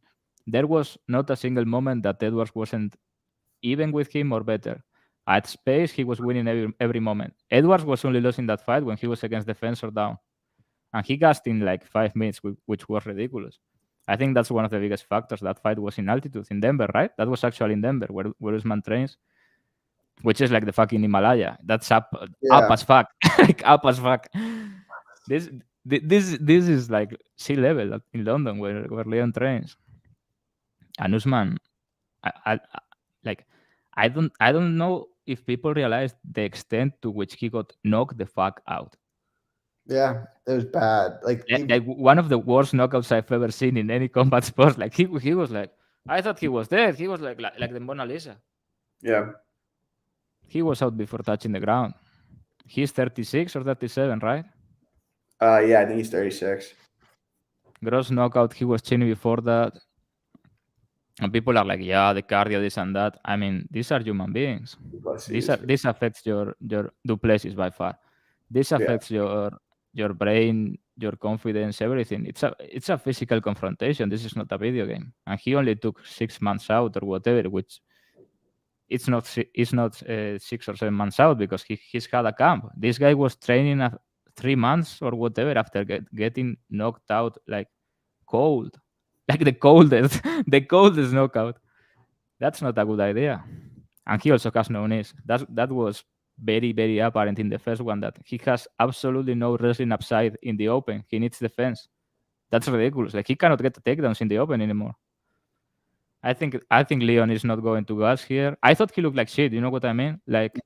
there was not a single moment that Edwards wasn't even with him or better. At space, he was winning every moment. Edwards was only losing that fight when he was against the fence or down. and he gassed in like 5 minutes, which was ridiculous. I think that's one of the biggest factors. That fight was in altitude in Denver, right? That was actually in Denver, where Usman trains, which is like the fucking Himalaya. That's up as fuck, like up as fuck. This this is like sea level in London, where Leon trains. And Usman, I like, I don't know if people realize the extent to which he got knocked the fuck out. Yeah, it was bad. Like One of the worst knockouts I've ever seen in any combat sport. Like he was like, I thought he was dead. He was like the Mona Lisa. Yeah. He was out before touching the ground. He's 36 or 37, right? Yeah, I think he's 36. Gross knockout. He was chinny before that. And people are like, yeah, the cardio, this and that. I mean, these are human beings. This affects your Duplessis by far. This affects your brain, your confidence, everything. It's a physical confrontation. This is not a video game. And he only took 6 months out or whatever, which it's not 6 or 7 months out, because he's had a camp. This guy was training 3 months or whatever after getting knocked out like cold. Like the coldest knockout. That's not a good idea. And he also has no knees. That was very, very apparent in the first one, that he has absolutely no wrestling upside in the open. He needs defense. That's ridiculous. Like, he cannot get the takedowns in the open anymore. I think Leon is not going to gas here. I thought he looked like shit. You know what I mean? Like,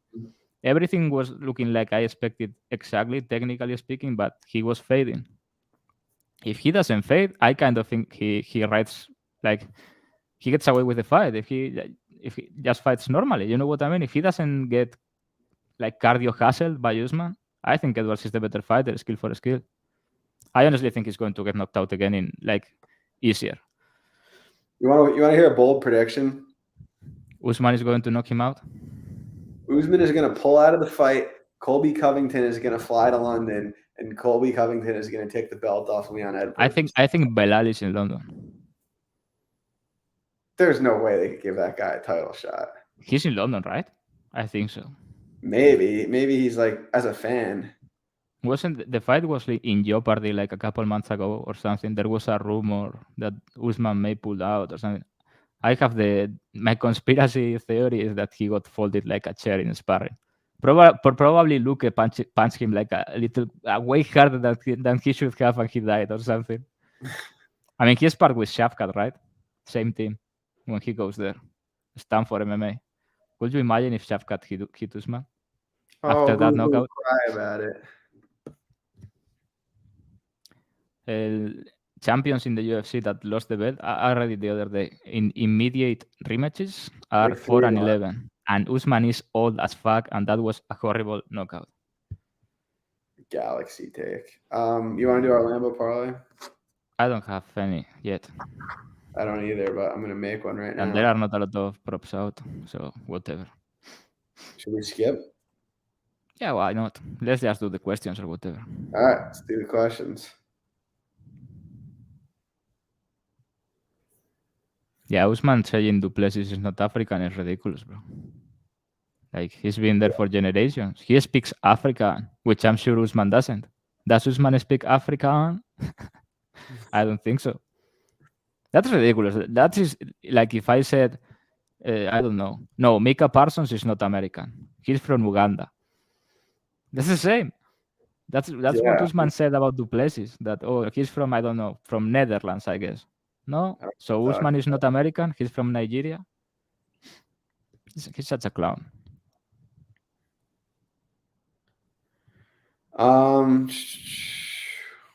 everything was looking like I expected exactly, technically speaking, but he was fading. If he doesn't fade, I kind of think he rides, like, he gets away with the fight if he just fights normally. You know what I mean? If he doesn't get like cardio hassled by Usman, I think Edwards is the better fighter, skill for skill. I honestly think he's going to get knocked out again in like easier. You want to hear a bold prediction? Usman is going to knock him out. Usman is going to pull out of the fight. Colby Covington is going to fly to London, and Colby Covington is going to take the belt off Leon Edwards. I think Belal is in London. There's no way they could give that guy a title shot. He's in London, right? I think so. Maybe he's like, as a fan. Wasn't the fight was in jeopardy like a couple months ago or something? There was a rumor that Usman may pull out or something. I have my conspiracy theory is that he got folded like a chair in sparring. Probably Luke punched him like a little way harder than he should have, and he died or something. I mean, he sparred with Shafkat, right? Same team when he goes there. Stanford MMA. Could you imagine if Shafkat hit Usman after that knockout? Cry about it. Champions in the UFC that lost the belt, I read it the other day, in immediate rematches are like 4-11. And Usman is old as fuck, and that was a horrible knockout. Galaxy take. You want to do our Lambo parlay? I don't have any yet. I don't either, but I'm going to make one right now. And there are not a lot of props out, so whatever. Should we skip? Yeah, why not? Let's just do the questions or whatever. All right, let's do the questions. Yeah, Usman saying Duplessis is not African is ridiculous, bro. Like, he's been there for generations. He speaks African, which I'm sure Usman doesn't. Does Usman speak African? I don't think so. That's ridiculous. That is like if I said, I don't know. No, Mika Parsons is not American. He's from Uganda. That's the same. That's what Usman said about Duplessis. That, he's from, I don't know, from Netherlands, I guess. No? So Usman is not American. He's from Nigeria. He's such a clown.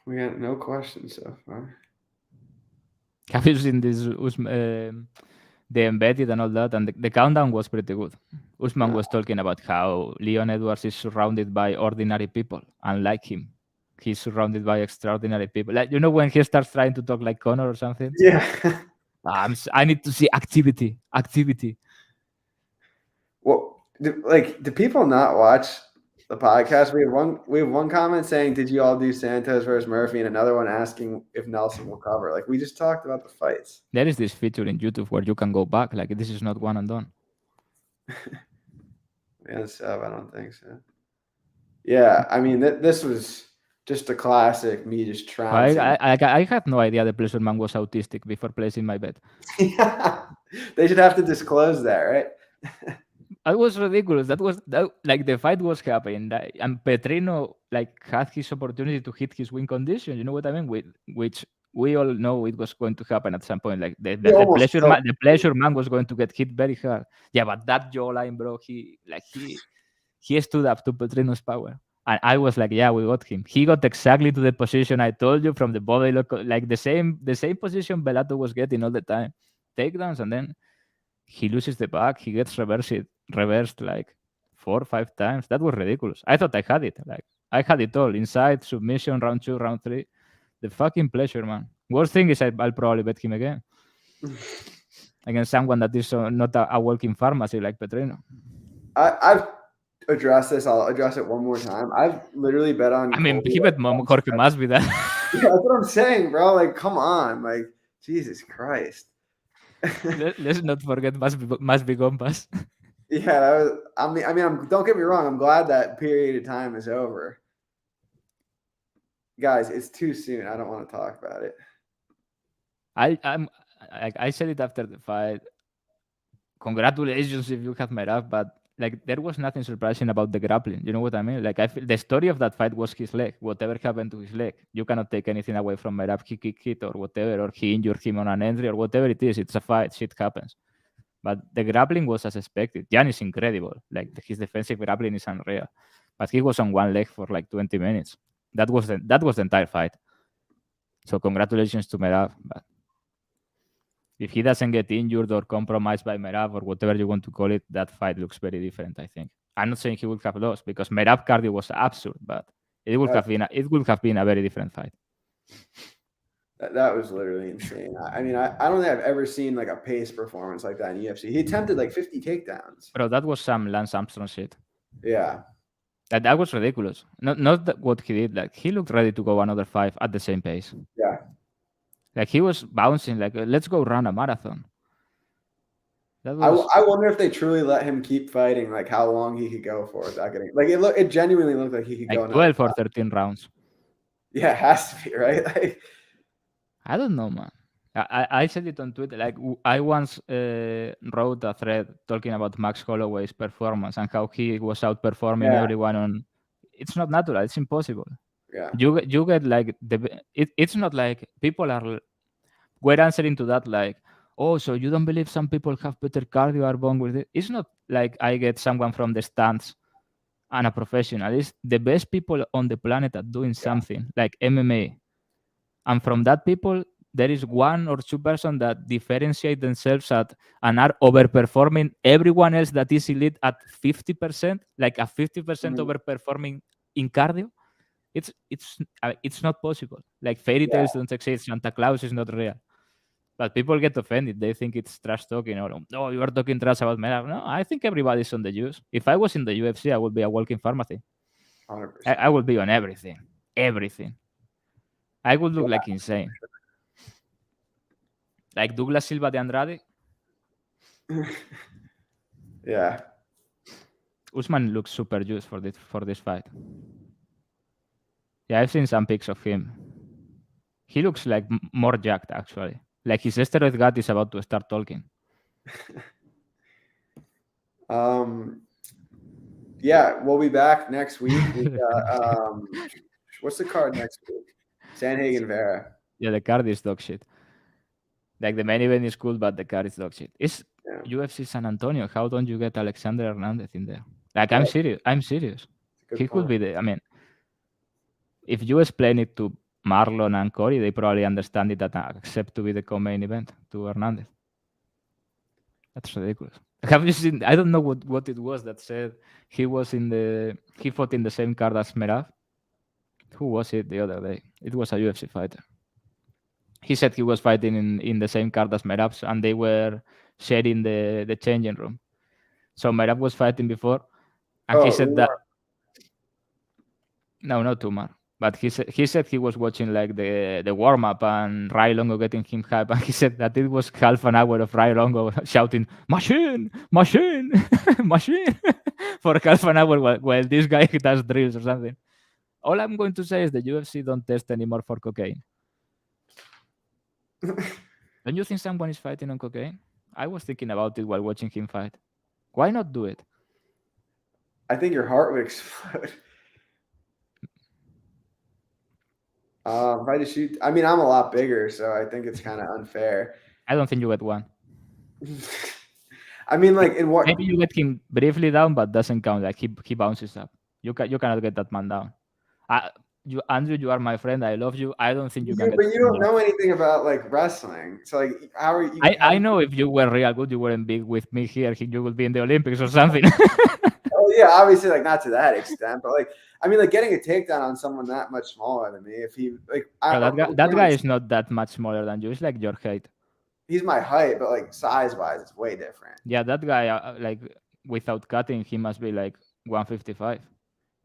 We got no questions so far. Have you seen this the embedded and all that? And the countdown was pretty good. Usman was talking about how Leon Edwards is surrounded by ordinary people, unlike him. He's surrounded by extraordinary people. Like, you know, when he starts trying to talk like Conor or something? Yeah. I need to see activity. Well, do people not watch the podcast? We have one comment saying, "Did you all do Santos versus Murphy?" and another one asking if Nelson will cover. Like, we just talked about the fights. There is this feature in YouTube where you can go back. Like, this is not one and done. Yeah, I don't think so. Yeah, I mean, this was Just a classic, me just I, trouncing. I had no idea the pleasure man was autistic before placing my bet. Yeah. They should have to disclose that, right? That was ridiculous. Like the fight was happening, and Petrino like had his opportunity to hit his win condition. You know what I mean? Which we all know it was going to happen at some point. Like He almost killed the pleasure man was going to get hit very hard. Yeah, but that jawline, bro, he stood up to Petrino's power. And I was like, yeah, we got him. He got exactly to the position I told you from the body lock, like the same position Bellato was getting all the time. Takedowns, and then he loses the back. He gets reversed like 4 or 5 times. That was ridiculous. I thought I had it. Like I had it all. Inside, submission, round 2, round 3. The fucking pleasure, man. Worst thing is I'll probably bet him again. Against someone that is not a walking pharmacy like Petrino. I've addressed this. I'll address it one more time. I've literally bet on. I mean, he bet Jorge Masvidal. Yeah, that's what I'm saying, bro. Like, come on. Like, Jesus Christ. Let's not forget Masvidal Gompas. Yeah, that was. I mean, don't get me wrong. I'm glad that period of time is over. Guys, it's too soon. I don't want to talk about it. I said it after the fight. Congratulations if you have made up, but like there was nothing surprising about the grappling. You know what I mean? Like I feel the story of that fight was his leg. Whatever happened to his leg, you cannot take anything away from Merab. He kicked it or whatever, or he injured him on an entry or whatever it is. It's a fight. Shit happens. But the grappling was as expected. Jan is incredible. Like his defensive grappling is unreal. But he was on one leg for like 20 minutes. That was the entire fight. So congratulations to Merab. But if he doesn't get injured or compromised by Merab or whatever you want to call it, that fight looks very different, I think. I'm not saying he would have lost because Merab cardio was absurd, but it would have been a very different fight. That was literally insane. I mean, I don't think I've ever seen like a pace performance like that in UFC. He attempted like 50 takedowns. Bro, that was some Lance Armstrong shit. Yeah. That was ridiculous. Not what he did. Like he looked ready to go another 5 at the same pace. Yeah. Like he was bouncing like, let's go run a marathon. I wonder if they truly let him keep fighting, like how long he could go for without getting like it genuinely looked like he could go 12 or 13 rounds. Yeah, it has to be, right? Like, I don't know, man. I said it on Twitter. Like I once wrote a thread talking about Max Holloway's performance and how he was outperforming everyone on. It's not natural. It's impossible. Yeah. You get like it's not like people we're answering to that like, oh, so you don't believe some people have better cardio or born with it? It's not like I get someone from the stands and a professional. It's the best people on the planet at doing something like MMA. And from that people, there is 1 or 2 persons that differentiate themselves and are overperforming everyone else that is elite at 50%, like a 50% overperforming in cardio. It's not possible. Like fairy tales don't exist. Santa Claus is not real. But people get offended. They think it's trash talking or, oh, you are talking trash about Merab. No, I think everybody's on the juice. If I was in the UFC, I would be a walking pharmacy. 100%. I would be on everything. Everything. I would look like insane. Like Douglas Silva de Andrade. Yeah. Usman looks super juiced for this fight. Yeah, I've seen some pics of him. He looks like more jacked, actually. Like his steroid gut is about to start talking. Yeah, we'll be back next week. We got, what's the card next week? Sanhagen Vera. Yeah, the card is dog shit. Like the main event is cool, but the card is dog shit. It's UFC San Antonio. How don't you get Alexander Hernandez in there? Like I'm serious. He could be the. I mean, if you explain it to Marlon and Corey, they probably understand it and accept to be the co-main event to Hernandez. That's ridiculous. Have you seen? I don't know what it was that said he fought in the same card as Merab. Who was it the other day? It was a UFC fighter. He said he was fighting in the same card as Merab, and they were sharing the changing room. So Merab was fighting before, and he said that. No, not Umar. But he said he was watching like the warm up and Ray Longo getting him hype, and he said that it was half an hour of Ray Longo shouting "machine, machine, machine" for half an hour while this guy does drills or something. All I'm going to say is the UFC don't test anymore for cocaine. Don't you think someone is fighting on cocaine? I was thinking about it while watching him fight. Why not do it? I think your heart would explode. If I just shoot, I mean, I'm a lot bigger, so I think it's kind of unfair. I don't think you get one. I mean, like in what? Maybe you get him briefly down, but doesn't count. Like he bounces up. You cannot get that man down. Andrew, you are my friend. I love you. I don't think you can get But you him don't down. know anything about like wrestling. So like, how are you? I know if you were real good, you wouldn't be with me here. You would be in the Olympics or something. Oh yeah, obviously, like not to that extent, but like I mean, like getting a takedown on someone that much smaller than me. If he like, No, that guy is not that much smaller than you. It's like your height. He's my height, but like size wise, it's way different. Yeah, that guy, like without cutting, he must be like 155.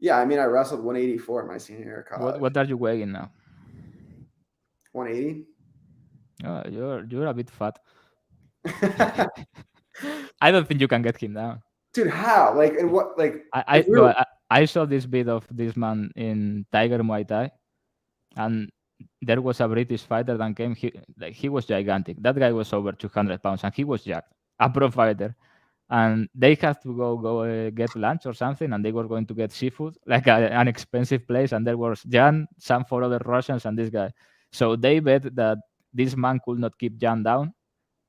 Yeah, I mean, I wrestled 184 in my senior year of college. What are you weighing now? 180. Oh, you're a bit fat. I don't think you can get him down. Dude, how? Like, and what? Like, I saw this bit of this man in Tiger Muay Thai, and there was a British fighter that came. He was gigantic. That guy was over 200 pounds, and he was jacked. A pro fighter, and they had to go get lunch or something, and they were going to get seafood, like an expensive place, and there was Jan, some 4 other Russians, and this guy. So they bet that this man could not keep Jan down,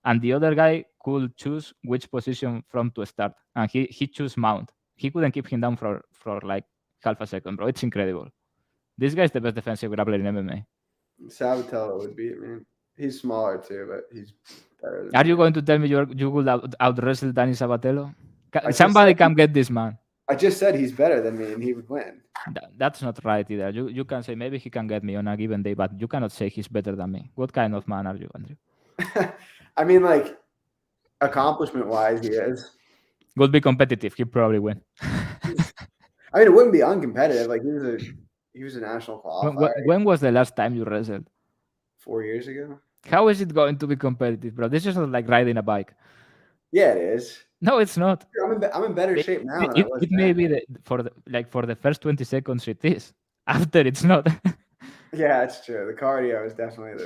and the other guy could choose which position from to start, and he chose mount. He couldn't keep him down for like half a second, bro. It's incredible. This guy is the best defensive grappler in MMA. Savatello would beat me. He's smaller too, but he's better than Are me. you going to tell me you would out wrestle Danny Savatello? Somebody come get this man. I just said he's better than me and he would win. That's not right either. You can say maybe he can get me on a given day, but you cannot say he's better than me. What kind of man are you, Andrew? I mean, like, accomplishment-wise, he is. Would be competitive. He'd probably win. I mean, it wouldn't be uncompetitive. Like, he was a national qualifier. When was the last time you wrestled? 4 years ago. How is it going to be competitive, bro? This is not like riding a bike. Yeah, it is. No, it's not. I'm in better shape now than I was It then. may be for the first 20 seconds it is. After it's not. Yeah, it's true. The cardio is definitely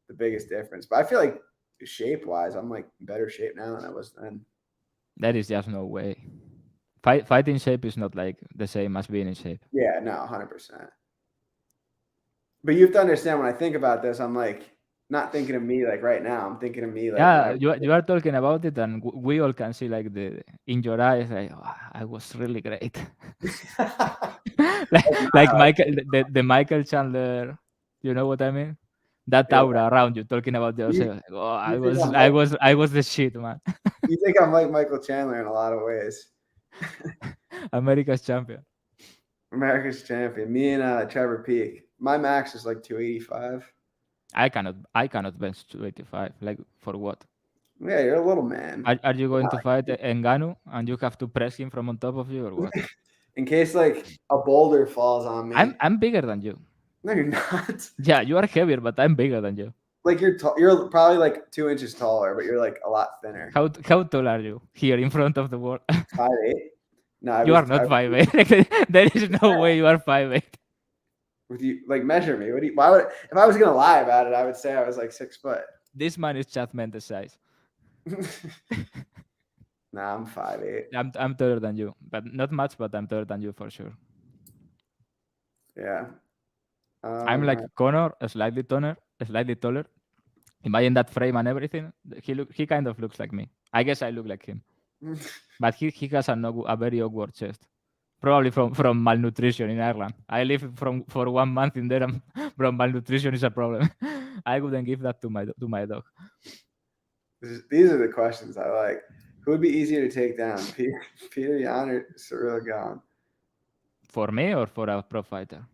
the biggest difference. But I feel like shape-wise, I'm like in better shape now than I was then. That is just no way. Fighting shape is not like the same as being in shape. Yeah, no, 100%. But you have to understand, when I think about this, I'm like not thinking of me like right now. I'm thinking of me like, yeah, you are talking about it, and we all can see like in your eyes, like, oh, I was really great. like Michael, the Michael Chandler, you know what I mean? That aura around you, talking about yourself. Like, oh, I was the shit, man. You think I'm like Michael Chandler in a lot of ways. America's champion. America's champion. Me and Trevor Peak. My max is like 285. I cannot bench 285. Like, for what? Yeah, you're a little man. Are you going to fight Ngannou and you have to press him from on top of you, or what? In case like a boulder falls on me. I'm bigger than you. No, you're not. Yeah, you are heavier, but I'm bigger than you. Like you're probably like 2 inches taller, but you're like a lot thinner. How tall are you here in front of the world? 5'8". No, you are not 5'8". There is no way you are 5'8". With you, like, measure me. Why would if I was gonna lie about it, I would say I was like 6 foot. This man is Chad Mendes size. Nah, I'm 5'8". I'm taller than you, but not much. But I'm taller than you for sure. Yeah. I'm like Connor, slightly taller. Imagine that frame and everything. He kind of looks like me. I guess I look like him, but he has a very awkward chest. Probably from malnutrition in Ireland. I live for 1 month in there, and from malnutrition is a problem. I wouldn't give that to my dog. These are the questions I like. Who would be easier to take down, Peter Yan or Cyril Gane? For me or for a pro fighter?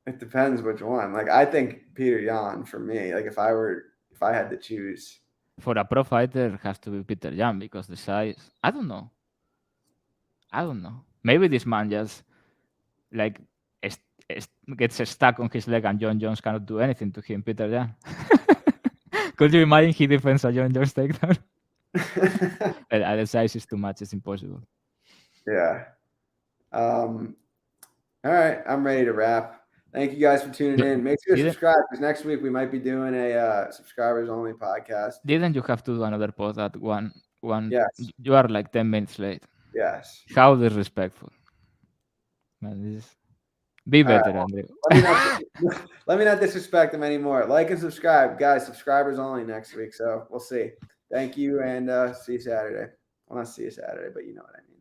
It depends which one. Like, I think Peter Yan for me. Like, if I had to choose. For a pro fighter, it has to be Peter Yan because the size. I don't know. Maybe this man just like gets stuck on his leg and John Jones cannot do anything to him. Peter Yan. Could you imagine he defends a John Jones takedown? The size is too much. It's impossible. Yeah. All right. I'm ready to wrap. Thank you guys for tuning in. Make sure to Didn't- subscribe because next week we might be doing a subscribers only podcast. Didn't you have to do another post at one? Yes. You are like 10 minutes late. Yes. How disrespectful. Man, be better, Andrew. Let me not disrespect them anymore. Like and subscribe, guys. Subscribers only next week. So we'll see. Thank you, and see you Saturday. Well, not see you Saturday, but you know what I mean.